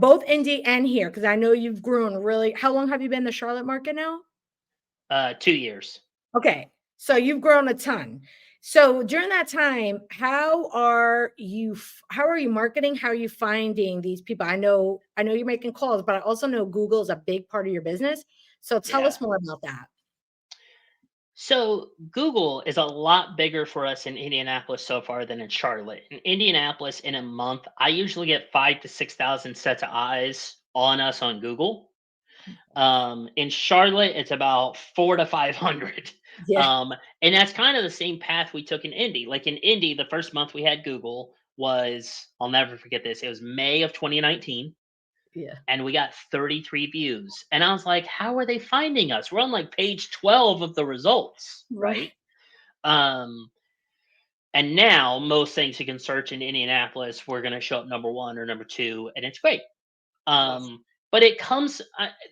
both Indy and here, because I know you've grown really. How long have you been in the Charlotte market now? 2 years. Okay. So you've grown a ton. So during that time, how are you marketing? How are you finding these people? I know you're making calls, but I also know Google is a big part of your business. So tell Yeah. us more about that. So Google is a lot bigger for us in Indianapolis so far than in Charlotte. In Indianapolis, in a month, I usually get 5 to 6,000 sets of eyes on us on Google. In Charlotte, it's about 4 to 500. Yeah. Um, and that's kind of the same path we took in Indy. Like in Indy, the first month we had Google was, I'll never forget this. It was May of 2019, Yeah. and we got 33 views. And I was like, how are they finding us? We're on like page 12 of the results, Right. right? Um, and now most things you can search in Indianapolis, we're going to show up number one or number two, and it's great. Awesome. But it comes.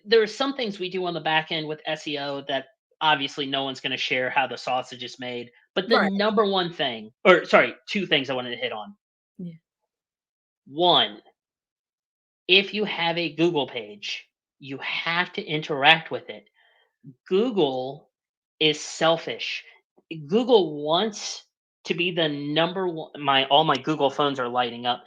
There are some things we do on the back end with SEO that obviously no one's going to share how the sausage is made. But the Right. number one thing, or sorry, two things I wanted to hit on. Yeah. One, if you have a Google page, you have to interact with it. Google is selfish. Google wants to be the number one. My all my Google phones are lighting up.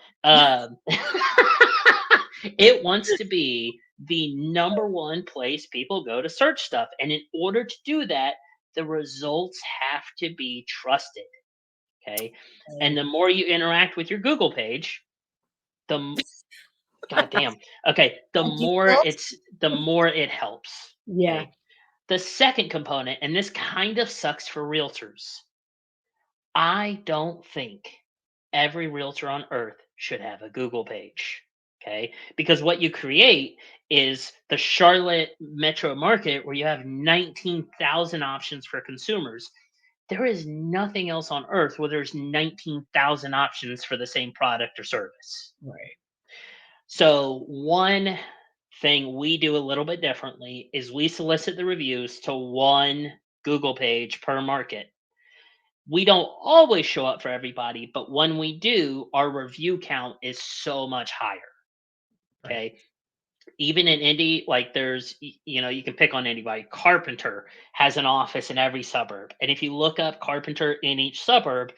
It wants to be the number one place people go to search stuff, and in order to do that, the results have to be trusted. Okay, and Right. the more you interact with your Google page, the goddamn. Okay, And do you else? the more it helps. Yeah. Okay. The second component, and this kind of sucks for realtors, I don't think every realtor on earth should have a Google page. Okay. Because what you create is the Charlotte metro market where you have 19,000 options for consumers. There is nothing else on earth where there's 19,000 options for the same product or service. Right. So, one thing we do a little bit differently is we solicit the reviews to one Google page per market. We don't always show up for everybody, but when we do, our review count is so much higher. Right. Okay. Even in Indy, like you can pick on anybody. Carpenter has an office in every suburb. And if you look up Carpenter in each suburb,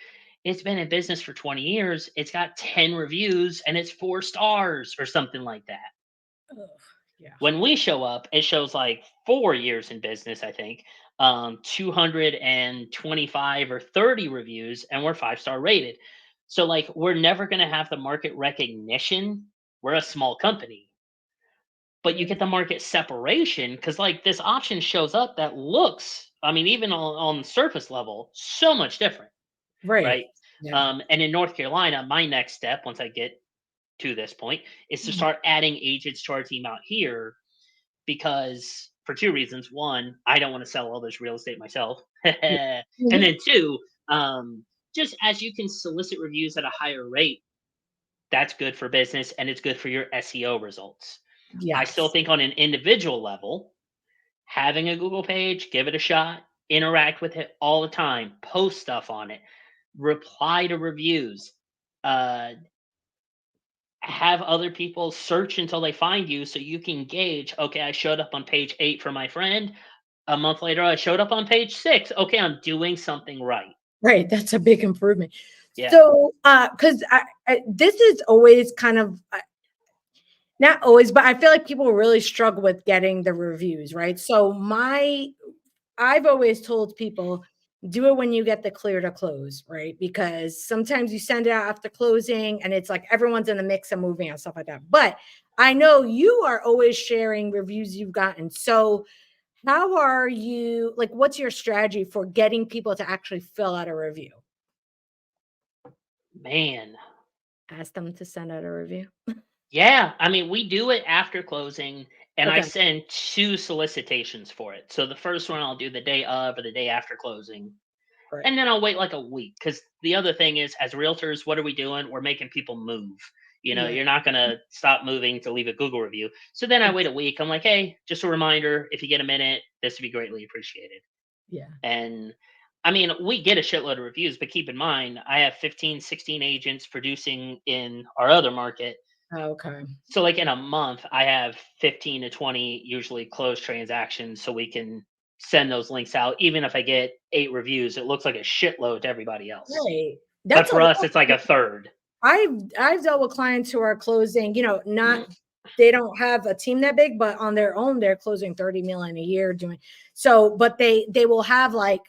it's been in business for 20 years. It's got 10 reviews and it's 4 stars or something like that. Ugh, yeah. When we show up, it shows like 4 years in business, I think, 225 or 30 reviews, and we're 5 star rated. So, like, we're never going to have the market recognition. We're a small company, but you Yeah. get the market separation because, like, this option shows up that looks, I mean, even on surface level, so much different, Right. right? Yeah. And in North Carolina, my next step, once I get to this point, is to Mhm. start adding agents to our team out here because for two reasons. One, I don't want to sell all this real estate myself. Yeah. And Mhm. then two, just as you can solicit reviews at a higher rate, that's good for business and it's good for your SEO results. I still Yes. think on an individual level, having a Google page, give it a shot, interact with it all the time, post stuff on it, reply to reviews. Uh, have other people search until they find you so you can gauge, okay, I showed up on page 8 for my friend. A month later, I showed up on page 6. Okay, I'm doing something right. Right, that's a big improvement. Yeah. So, because this is always kind of not always, but I feel like people really struggle with getting the reviews, right? So I've always told people do it when you get the clear to close, right? Because sometimes you send it out after closing and it's like everyone's in the mix of moving and stuff like that. But I know you are always sharing reviews you've gotten. So how are you, like, what's your strategy for getting people to actually fill out a review? Man. Ask them to send out a review. Yeah, I mean, we do it after closing, and I Okay. send 2 solicitations for it. So the first one I'll do the day of or the day after closing, Right. and then I'll wait like a week. Because the other thing is, as realtors, what are we doing? We're making people move. Yeah. You're not gonna stop moving to leave a Google review. So then I wait a week. I'm like, "Hey, just a reminder, if you get a minute, this would be greatly appreciated." Yeah. And I mean, we get a shitload of reviews, but keep in mind, I have 15, 16 agents producing in our other market. Okay. So, like in a month, I have 15 to 20 usually closed transactions so we can send those links out. Even if I get 8 reviews, it looks like a shitload to everybody else. Right. But That's a for lot. us, it's like a third. I've dealt with clients who are closing, not they don't have a team that big, but on their own, they're closing 30 million a year doing so, but they will have like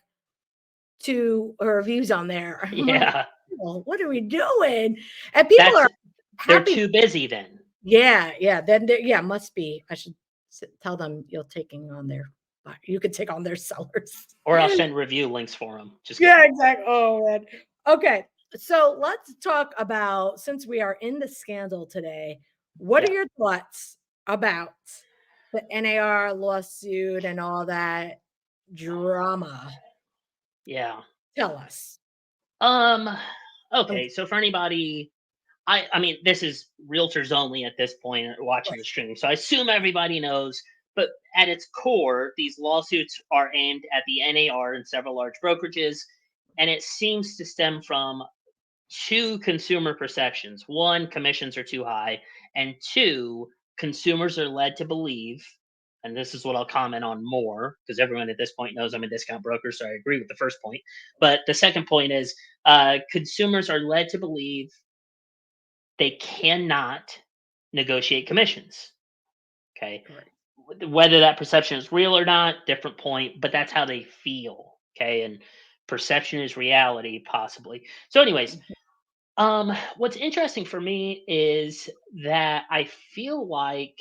2 reviews on there. I'm like, Yeah. well, what are we doing? And people That's are they're happy. too busy then. Yeah, yeah. Then yeah, must be. I should tell them you're taking on their you could take on their sellers. Or I'll send review links for them. Just Yeah, kidding. exactly. Oh man. Okay. So let's talk about, since we are in the scandal today, what are Yeah. your thoughts about the NAR lawsuit and all that drama? Yeah. Tell us. Um Um, okay, so for anybody, I mean, this is realtors only at this point watching right. the stream. So I assume everybody knows, but at its core, these lawsuits are aimed at the NAR and several large brokerages, and it seems to stem from 2 consumer perceptions. One, commissions are too high, and 2, consumers are led to believe, and this is what I'll comment on more because everyone at this point knows I'm a discount broker, so I agree with the first point. But the second point is consumers are led to believe they cannot negotiate commissions. Okay. Correct. Whether that perception is real or not, different point, but that's how they feel. Okay. And perception is reality, possibly. So, anyways, what's interesting for me is that I feel like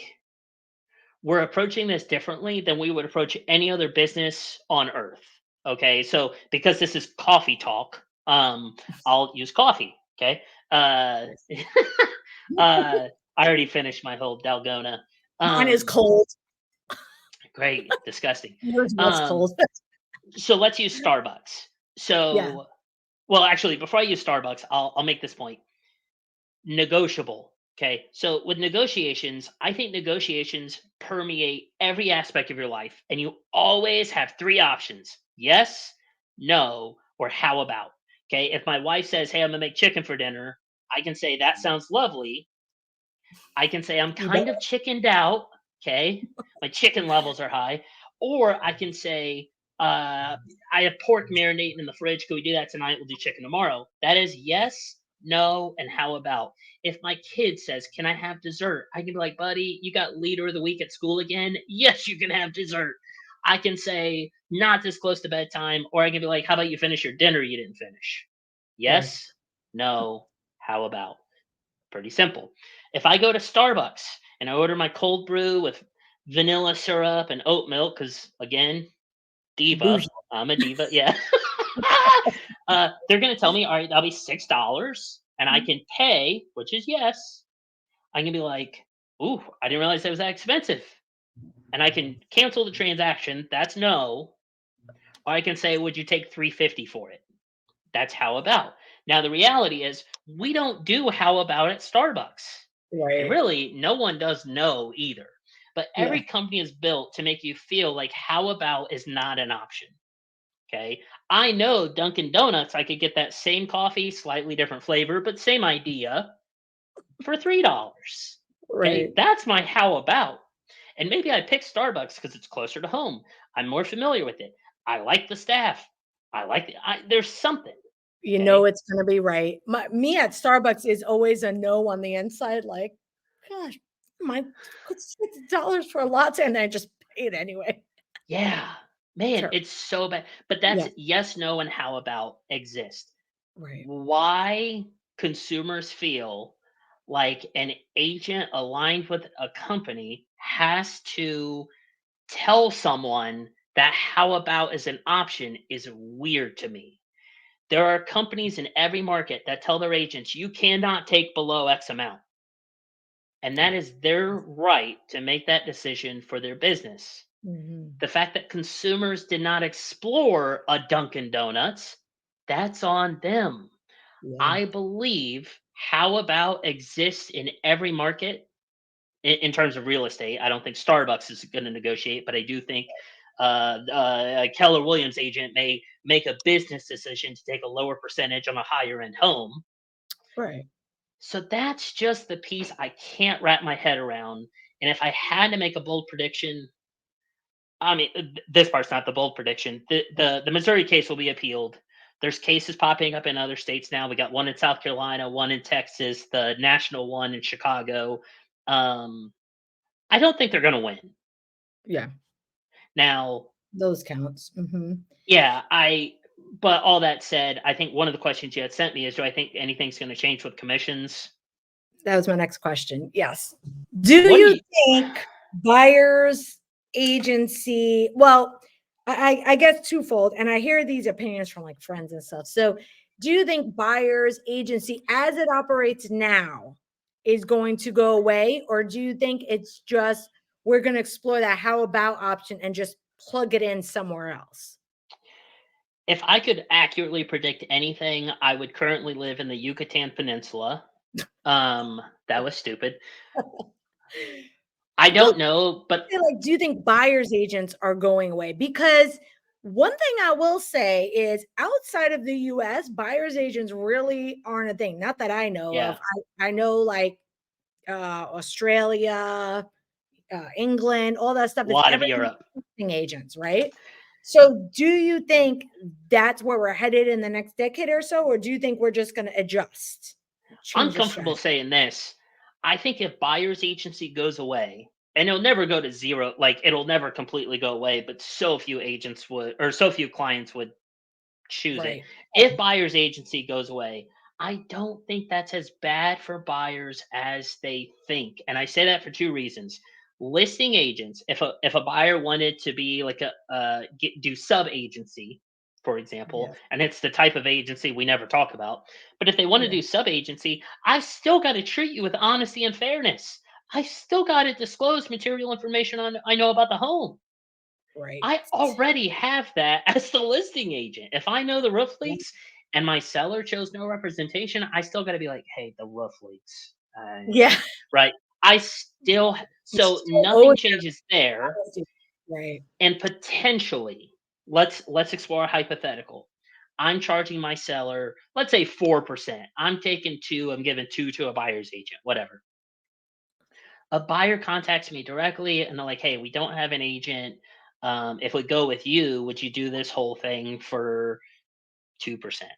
we're approaching this differently than we would approach any other business on earth. Okay. So, because this is coffee talk, I'll use coffee. Okay. Uh, Uh, I already finished my whole Dalgona. Mine is Um, cold. Great, disgusting. Yours was Um, cold. so let's use Starbucks. Yeah. So, well, actually, before I use Starbucks, I'll make this point. Negotiable. Okay. So with negotiations, I think negotiations permeate every aspect of your life, and you always have 3 options: yes, no, or how about. Okay. If my wife says, "Hey, I'm gonna make chicken for dinner," I can say that sounds lovely. I can say I'm You better. kind of chickened out. Okay, my chicken levels are high, or I can say I have pork marinating in the fridge. Can we do that tonight? We'll do chicken tomorrow. That is yes, no, and how about. If my kid says, "Can I have dessert?" I can be like, "Buddy, you got leader of the week at school again. Yes, you can have dessert." I can say not this close to bedtime, or I can be like, "How about you finish your dinner you didn't finish?" Right. Yes, no, how about. Pretty simple. If I go to Starbucks and I order my cold brew with vanilla syrup and oat milk, because again, diva, Bougie. I'm a diva, yeah. They're gonna tell me, all right, that'll be $6, and I can pay, which is yes. I can be like, ooh, I didn't realize that was that expensive, and I can cancel the transaction. That's no. Or I can say, would you take 350 for it? That's how about. Now the reality is we don't do how about at Starbucks. And Right. really, no one does no either. But Yeah. every company is built to make you feel like how about is not an option. Okay. I know Dunkin' Donuts, I could get that same coffee, slightly different flavor, but same idea. for $3. Okay, Right. that's my how about. And maybe I pick Starbucks because it's closer to home. I'm more familiar with it. I like the staff. There's something. You know Okay. it's gonna be right. Me at Starbucks is always a no on the inside, like, "Gosh, my $6 for a latte," and I just pay it anyway. Yeah. Man, Terrible. it's so bad. But that's Yeah, yes, no, and how about exist. right. Why consumers feel like an agent aligned with a company has to tell someone that how about is an option is weird to me. There are companies in every market that tell their agents you cannot take below X amount. And that Yeah. is their right to make that decision for their business. Mhm. The fact that consumers did not explore a Dunkin' Donuts, that's on them. Yeah. I believe how about exists in every market in terms of real estate. I don't think Starbucks is going to negotiate, but I do think a Keller Williams agent may make a business decision to take a lower percentage on a higher end home. Right. So that's just the piece I can't wrap my head around. And if I had to make a bold prediction, I mean, this part's not the bold prediction. The Missouri case will be appealed. There's cases popping up in other states now. We got one in South Carolina, one in Texas, the national one in Chicago. Um, I don't think they're going to win. Yeah. Now, Those counts. Mhm. yeah, but all that said, I think one of the questions you had sent me is do I think anything's going to change with commissions? That was my next question. Yes. Do What do you you, think buyers agency well, I guess twofold, and I hear these opinions from like friends and stuff. So, do you think buyers agency as it operates now is going to go away, or do you think it's just we're going to explore that how about option and just plug it in somewhere else? if I could accurately predict anything, I would currently live in the Yucatan Peninsula. That was stupid. I No, don't know, but feel like do you think buyers agents are going away? Because one thing I will say is outside of the US, buyers agents really aren't a thing. Not that I know of. yeah, I know like Australia, England, all that stuff a is lot of everything Europe. listing agents, right? So do you think that's where we're headed in the next decade or so, or do you think we're just going to adjust, I'm change the comfortable strategy? saying this. I think if buyer's agency goes away, and it'll never go to zero, like it'll never completely go away, but so few agents would, or so few clients would choose it. Right. If buyer's agency goes away, I don't think that's as bad for buyers as they think. And I say that for two reasons. Listing agents, if a buyer wanted to be like do sub agency, for example, Yeah. and it's the type of agency we never talk about, but if they want to Yeah. do sub agency, I still got to treat you with honesty and fairness. I still got to disclose material information on I know about the home. Right. I already have that as the listing agent. If I know the roof Yeah. leaks and my seller chose no representation, I still got to be like, "Hey, the roof leaks." Yeah. Right? I still You so still owe nothing them changes there, honesty. Right. and potentially, let's explore a hypothetical. I'm charging my seller, let's say 4%. I'm taking 2, I'm giving 2 to a buyer's agent, whatever. A buyer contacts me directly and they're like, "Hey, we don't have an agent. If we go with you, would you do this whole thing for 2%?"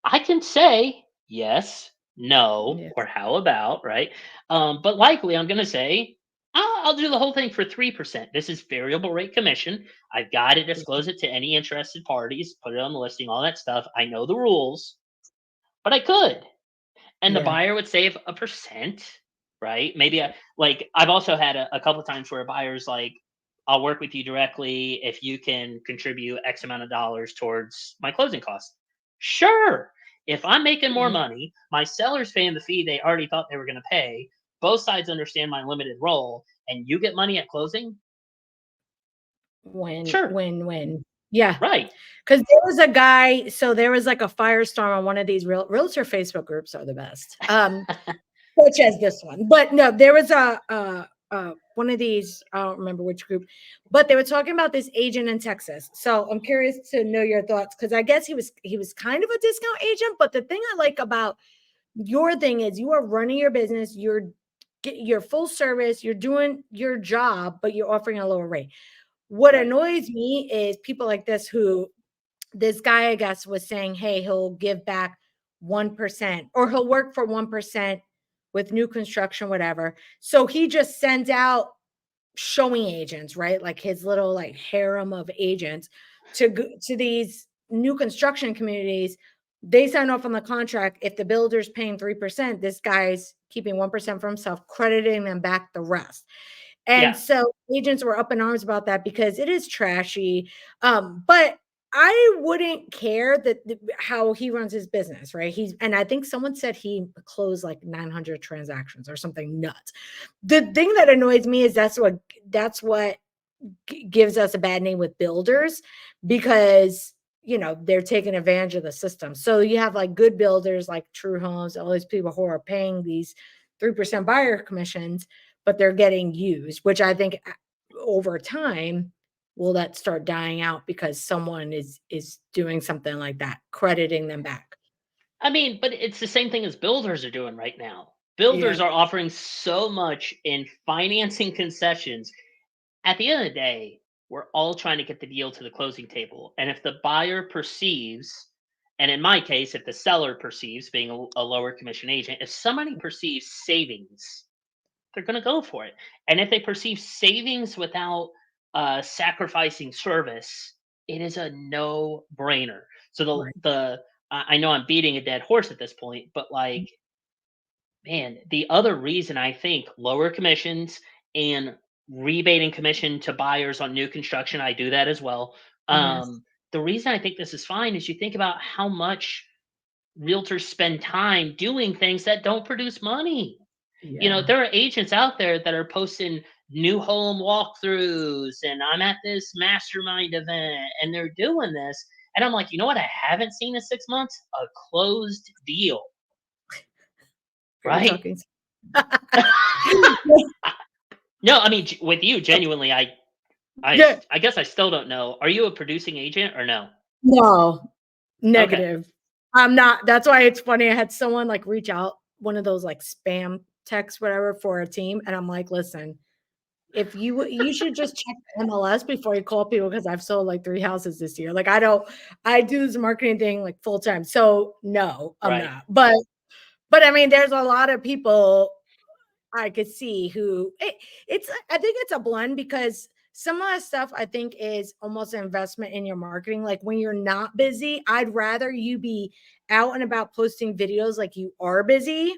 I can say yes, no, Yeah. or how about, right? But likely I'm going to say, I'll do the whole thing for 3%. This is variable rate commission. I've got to disclose it to any interested parties, put it on the listing, all that stuff. I know the rules, but I could. And the Yeah. buyer would save a percent, right? Maybe like I've also had a couple of times where a buyer's like, I'll work with you directly if you can contribute X amount of dollars towards my closing costs. Sure. If I'm making more Mhm. money, my seller's paying the fee they already thought they were going to pay. Both sides understand my limited role, and you get money at closing. Sure. Win. Yeah. Right. Because there was a guy so there was like a firestorm on one of these realtor Facebook groups are the best, such as this one. But no, there was one of these, I don't remember which group, but they were talking about this agent in Texas. So I'm curious to know your thoughts because I guess he was kind of a discount agent, but the thing I like about Your thing is you are running your business, you're full service, you're doing your job, but you're offering a lower rate. What Right. annoys me is people like this who this guy, I guess, was saying, hey, he'll give back 1% or he'll work for 1% with new construction, whatever. So he just sends out showing agents, right? Like his little like harem of agents to these new construction communities. They sign off on the contract. If the builder's paying 3%, this guy's keeping 1% for himself, crediting them back the rest. And Yeah. so agents were up in arms about that because it is trashy. But I wouldn't care how he runs his business, right? And I think someone said he closed like 900 transactions or something nuts. The thing that annoys me is that's what gives us a bad name with builders because they're taking advantage of the system. So you have like good builders like True Homes, all these people who are paying these 3% buyer commissions, but they're getting used, which I think over time will that start dying out because someone is doing something like that, crediting them back. I mean, but it's the same thing as builders are doing right now. Yeah. Builders are offering so much in financing concessions. At the end of the day, we're all trying to get the deal to the closing table. And if the buyer perceives, and in my case, if the seller perceives, being a lower commission agent, if somebody perceives savings, they're going to go for it. And if they perceive savings without sacrificing service, it is a no brainer. So Right. I know I'm beating a dead horse at this point, but like, man, the other reason I think lower commissions and rebating commission to buyers on new construction, I do that as well. Yes. The reason I think this is fine is you think about how much realtors spend time doing things that don't produce money. Yeah. There are agents out there that are posting new home walkthroughs and I'm at this mastermind event and they're doing this. And I'm like, you know what? I haven't seen in 6 months a closed deal, Are you right? talking? No, I mean, with you, genuinely, Yeah. I guess I still don't know. Are you a producing agent or no? No, Okay, negative. I'm not. That's why it's funny. I had someone like reach out, one of those like spam texts, whatever, for a team, and I'm like, listen, if you should just check MLS before you call people because I've sold like 3 houses this year. Like I do this marketing thing like full time. So no, I'm right. not. But I mean, there's a lot of people I could see it's I think it's a blend because some of that stuff I think is almost an investment in your marketing. Like when you're not busy, I'd rather you be out and about posting videos like you are busy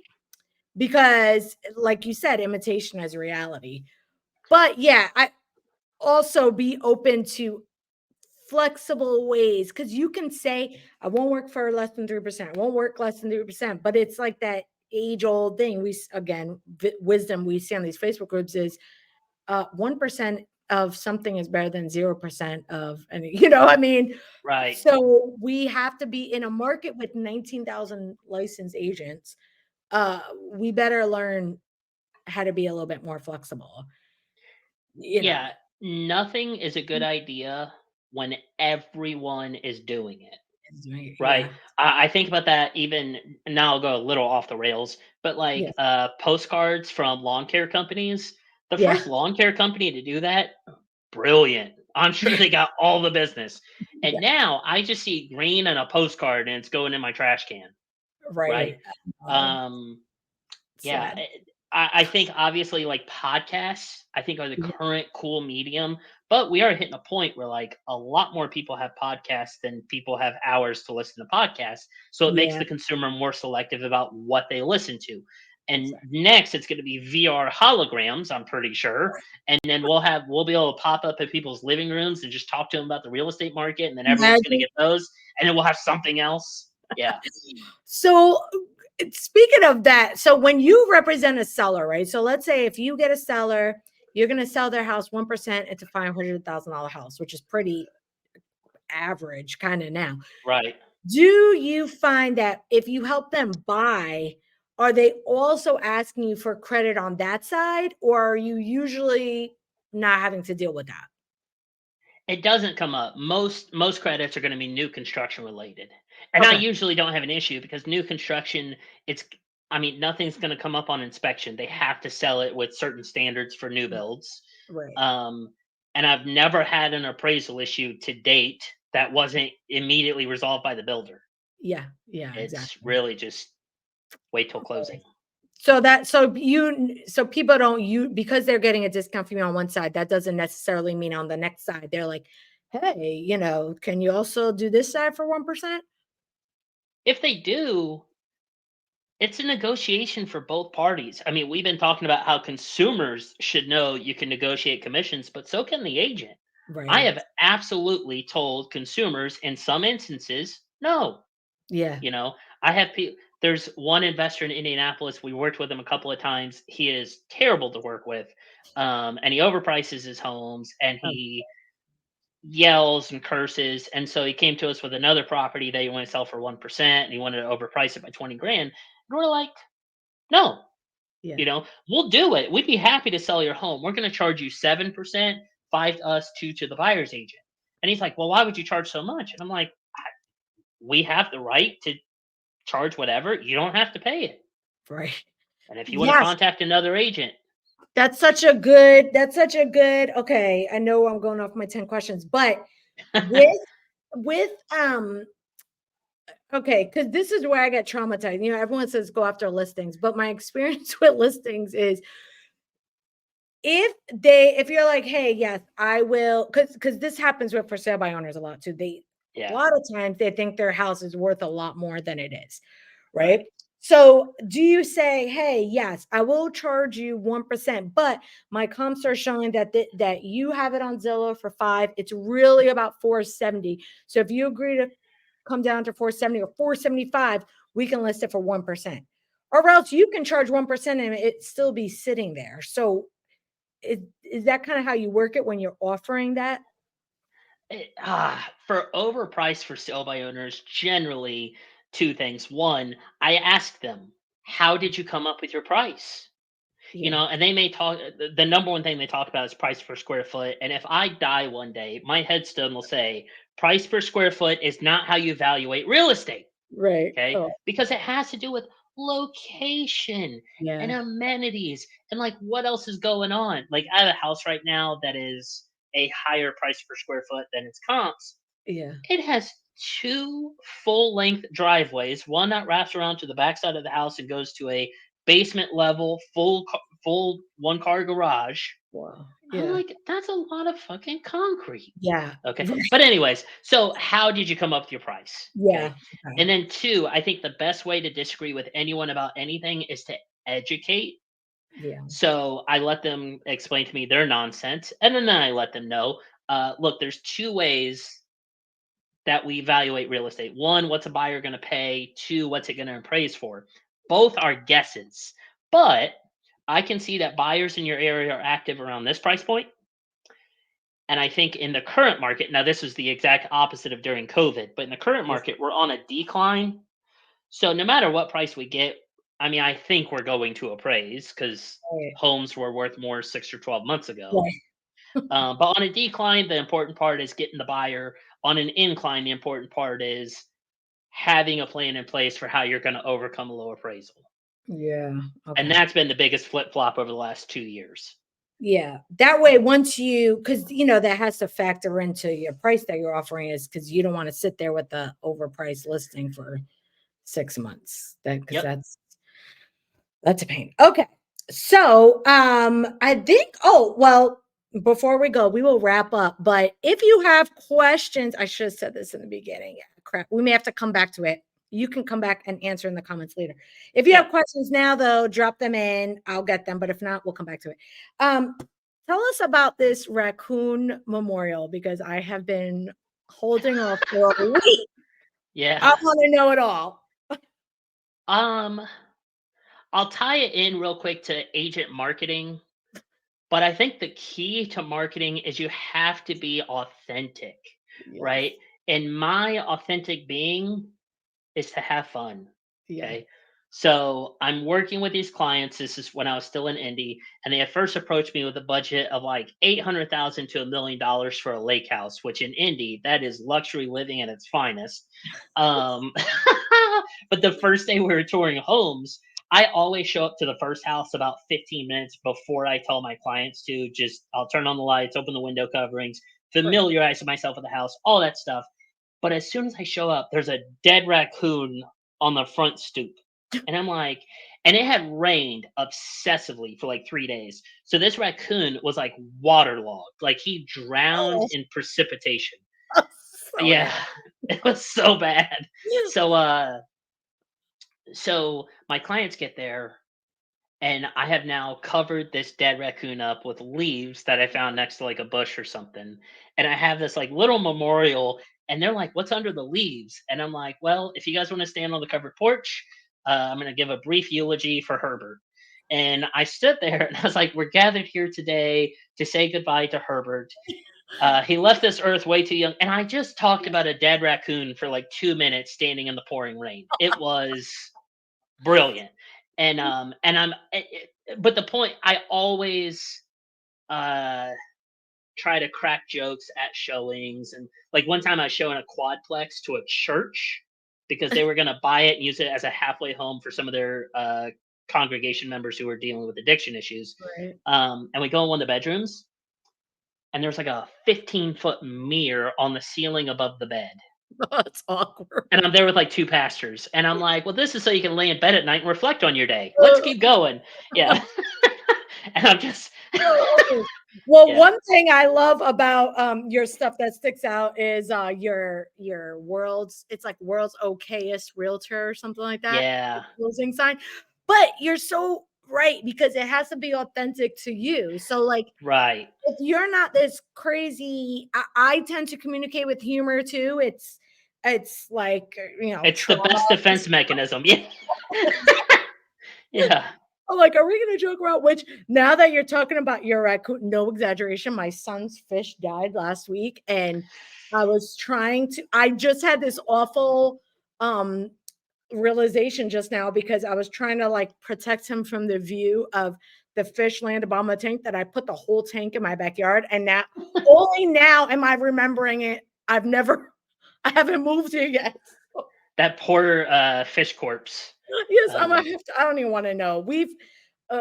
because like you said, imitation is reality. But yeah, I also be open to flexible ways because you can say I won't work for less than 3%, I won't work less than 3%, but it's like that age old thing. Again, wisdom we see on these Facebook groups is 1% of something is better than 0% of any, I mean, Right. so we have to be in a market with 19,000 licensed agents. We better learn how to be a little bit more flexible, you know. Yeah, nothing is a good idea when everyone is doing it, right? Yeah. I think about that even now. I'll go a little off the rails, but like Yeah. postcards from lawn care companies. The Yeah. first lawn care company to do that, brilliant. I'm sure they got all the business. And Yeah. now I just see green and a postcard and it's going in my trash can, right? Right. Um, Yeah, Sad. I think obviously like podcasts, I think are the Yeah. current cool medium, but we are hitting a point where like a lot more people have podcasts than people have hours to listen to podcasts. So it makes Yeah. the consumer more selective about what they listen to. And Exactly. next it's going to be VR holograms, I'm pretty sure. And then we'll be able to pop up at people's living rooms and just talk to them about the real estate market and then everyone's going to Imagine. get those and then we'll have something else. Yeah. So, speaking of that, so when you represent a seller, right? So let's say if you get a seller, you're going to sell their house 1% into $500,000 house, which is pretty average kind of now. Right. Do you find that if you help them buy, are they also asking you for credit on that side, or are you usually not having to deal with that? It doesn't come up. Most credits are gonna be new construction related, and I Okay. usually don't have an issue because new construction, it's I mean, nothing's going to come up on inspection. They have to sell it with certain standards for new Mm, builds. right. Um, and I've never had an appraisal issue to date that wasn't immediately resolved by the builder. Yeah, yeah, It's exactly. really just wait till Okay. closing. So people don't you because they're getting a discount from you on one side, that doesn't necessarily mean on the next side they're like, hey, can you also do this side for 1%? If they do, it's a negotiation for both parties. I mean, we've been talking about how consumers should know you can negotiate commissions, but so can the agent. I Right. have absolutely told consumers in some instances, no. Yeah. You know, I have there's one investor in Indianapolis. We worked with him a couple of times. He is terrible to work with. And he overprices his homes and Oh, he yells and curses. And so he came to us with another property that he wanted to sell for 1% and he wanted to overprice it by 20 grand. And we're like, no, yeah. we'll do it. We'd be happy to sell your home. We're going to charge you 7%, 5 to us, 2 to the buyer's agent. And he's like, well, why would you charge so much? And I'm like, we have the right to charge whatever. You don't have to pay it. Right. And if you want to Yes. contact another agent, That's such a good okay. I know I'm going off my 10 questions, but with with okay, because this is where I get traumatized. Everyone says go after listings, but my experience with listings is if you're like, hey, yes, I will, because this happens with for sale by owners a lot too. A yeah, lot of times they think their house is worth a lot more than it is, right? right. So do you say, hey, yes, I will charge you 1%, but my comps are showing that you have it on Zillow for 5. It's really about 470. So if you agree to come down to 470 or 475, we can list it for 1%. Or else you can charge 1% and it still be sitting there. So is that kind of how you work it when you're offering that? For overpriced for sale by owners, generally two things. One, I ask them, how did you come up with your price? Yeah. And they may talk, the number one thing they talk about is price per square foot. And if I die one day, my headstone will say, price per square foot is not how you evaluate real estate. Right. Okay, Oh, because it has to do with location and yeah. amenities and like what else is going on. Like I have a house right now that is a higher price per square foot than its comps. Yeah. It has two full length driveways, one that wraps around to the backside of the house and goes to a basement level full one car garage. Wow. I'm Yeah. like, that's a lot of fucking concrete. Yeah. Okay. But anyways, so how did you come up with your price? Okay. Yeah. Okay. And then two, I think the best way to disagree with anyone about anything is to educate. Yeah. So I let them explain to me their nonsense, and then I let them know, look, there's two ways that we evaluate real estate. One, what's a buyer going to pay? Two, what's it going to appraise for? Both are guesses, but I can see that buyers in your area are active around this price point. And I think in the current market, now this was the exact opposite of during COVID, but in the current Yes. market, we're on a decline. So no matter what price we get, I mean, I think we're going to appraise because Right. homes were worth more 6 or 12 months ago. Right. But on a decline, the important part is getting the buyer. On an incline, the important part is having a plan in place for how you're going to overcome a low appraisal. Yeah. And Okay. that's been the biggest flip flop over the last 2 years. Yeah. That way, once because that has to factor into your price that you're offering is because you don't want to sit there with the overpriced listing for 6 months. Because Yep. that's a pain. Okay. So, I think well, before we go, we will wrap up, but if you have questions, I should have said this in the beginning. Yeah, crap. We may have to come back to it. You can come back and answer in the comments later. If you Yeah. have questions now, though, drop them in. I'll get them, but if not, we'll come back to it. Um, Tell us about this raccoon memorial because I have been holding off for a week. Yeah. I want to know it all. Um, I'll tie it in real quick to agent marketing, but I think the key to marketing is you have to be authentic, Yes. right? And my authentic being is to have fun. Yeah. Okay. So I'm working with these clients. This is when I was still in Indy, and they had first approached me with a budget of like 800,000 to $1 million for a lake house, which in Indy that is luxury living at its finest. Um, but the first day we were touring homes, I always show up to the first house about 15 minutes before I tell my clients to. Just I'll turn on the lights, open the window coverings, Right. familiarize myself with the house, all that stuff. But as soon as I show up, there's a dead raccoon on the front stoop. And I'm like, and it had rained obsessively for like 3 days. So this raccoon was like waterlogged, like he drowned Oh, in precipitation. so Yeah, nasty. it was so bad. So so my clients get there and I have now covered this dead raccoon up with leaves that I found next to like a bush or something. And I have this like little memorial, and they're like, "What's under the leaves?" And I'm like, "Well, if you guys want to stand on the covered porch, I'm going to give a brief eulogy for Herbert." And I stood there and I was like, "We're gathered here today to say goodbye to Herbert. He left this earth way too young." And I just talked about a dead raccoon for like 2 minutes standing in the pouring rain. It was brilliant. And but the point, I always uh try to crack jokes at showings. And like one time I was showing a quadplex to a church because they were going to buy it and use it as a halfway home for some of their congregation members who were dealing with addiction issues. Right. And we go in one of the bedrooms, and there's like a 15-foot mirror on the ceiling above the bed. That's awkward. And I'm there with like two pastors, and I'm like, "Well, this is so you can lay in bed at night and reflect on your day. Let's keep going." Yeah. And I'm just Well, yeah. one thing I love about your stuff that sticks out is your world's it's like world's okayest realtor or something like that. Yeah. Closing sign. But you're so right because it has to be authentic to you. So like Right. if you're not this crazy, I tend to communicate with humor too. It's like It's the trauma. best defense mechanism. Yeah. Yeah. I'm like, are we gonna joke around? Which now that you're talking about your raccoon, no exaggeration, my son's fish died last week, and I just had this awful um realization just now because I was trying to like protect him from the view of the fish landed on my tank that I put the whole tank in my backyard. And now only now am I remembering it. I haven't moved here yet. That poor fish corpse. Yes, I'm Um, gonna have to. I don't even want to know. Uh,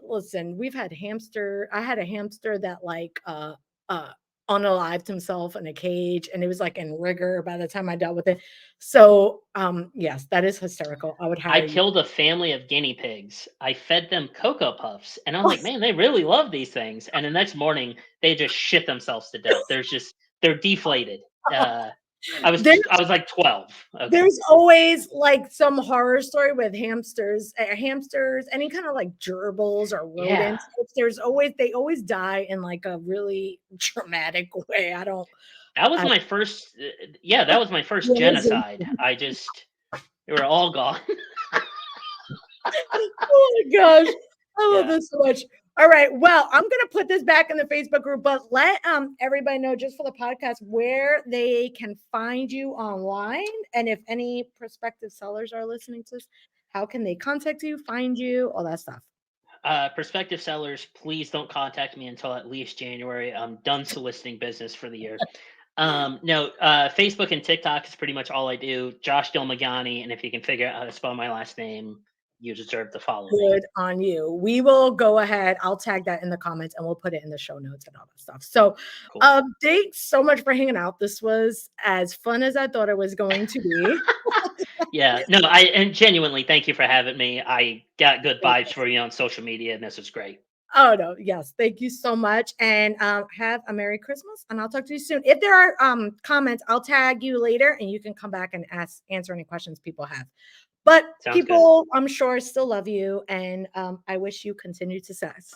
listen, we've had hamster. I had a hamster that uh, unalived himself in a cage, and it was like in rigor by the time I dealt with it. So, yes, that is hysterical. I would I hire you. killed a family of guinea pigs. I fed them Cocoa Puffs, and I'm like, "Man, they really love these things." And the next morning, they just shit themselves to death. They're deflated. Uh, I was like 12. Okay. There's always like some horror story with hamsters, any kind of like gerbils or Yeah. rodents. They always die in like a really traumatic way. That was I my first yeah, that was my first realization. genocide. They were all gone. Oh my gosh, I love Yeah, this so much. All right, well, I'm gonna put this back in the Facebook group, but let everybody know just for the podcast where they can find you online, and if any prospective sellers are listening to this, how can they contact you, find you, all that stuff. prospective sellers, please don't contact me until at least January. I'm done soliciting business for the year. No, Facebook and TikTok is pretty much all I do. Josh Dilmagani, and if you can figure out how to spell my last name, you deserve to follow me. Good on you. We will go ahead. I'll tag that in the comments and we'll put it in the show notes and all that stuff. So, Cool. thanks so much for hanging out. This was as fun as I thought it was going to be. Yeah, no, and genuinely thank you for having me. I got good vibes for you on social media, and this was great. Oh no, yes, thank you so much, and have a Merry Christmas. And I'll talk to you soon. If there are comments, I'll tag you later, and you can come back and answer any questions people have. But Sounds good. people, I'm sure, still love you, and I wish you continued success.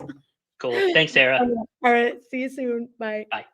Cool. Thanks, Sarah. All right, see you soon. Bye. Bye.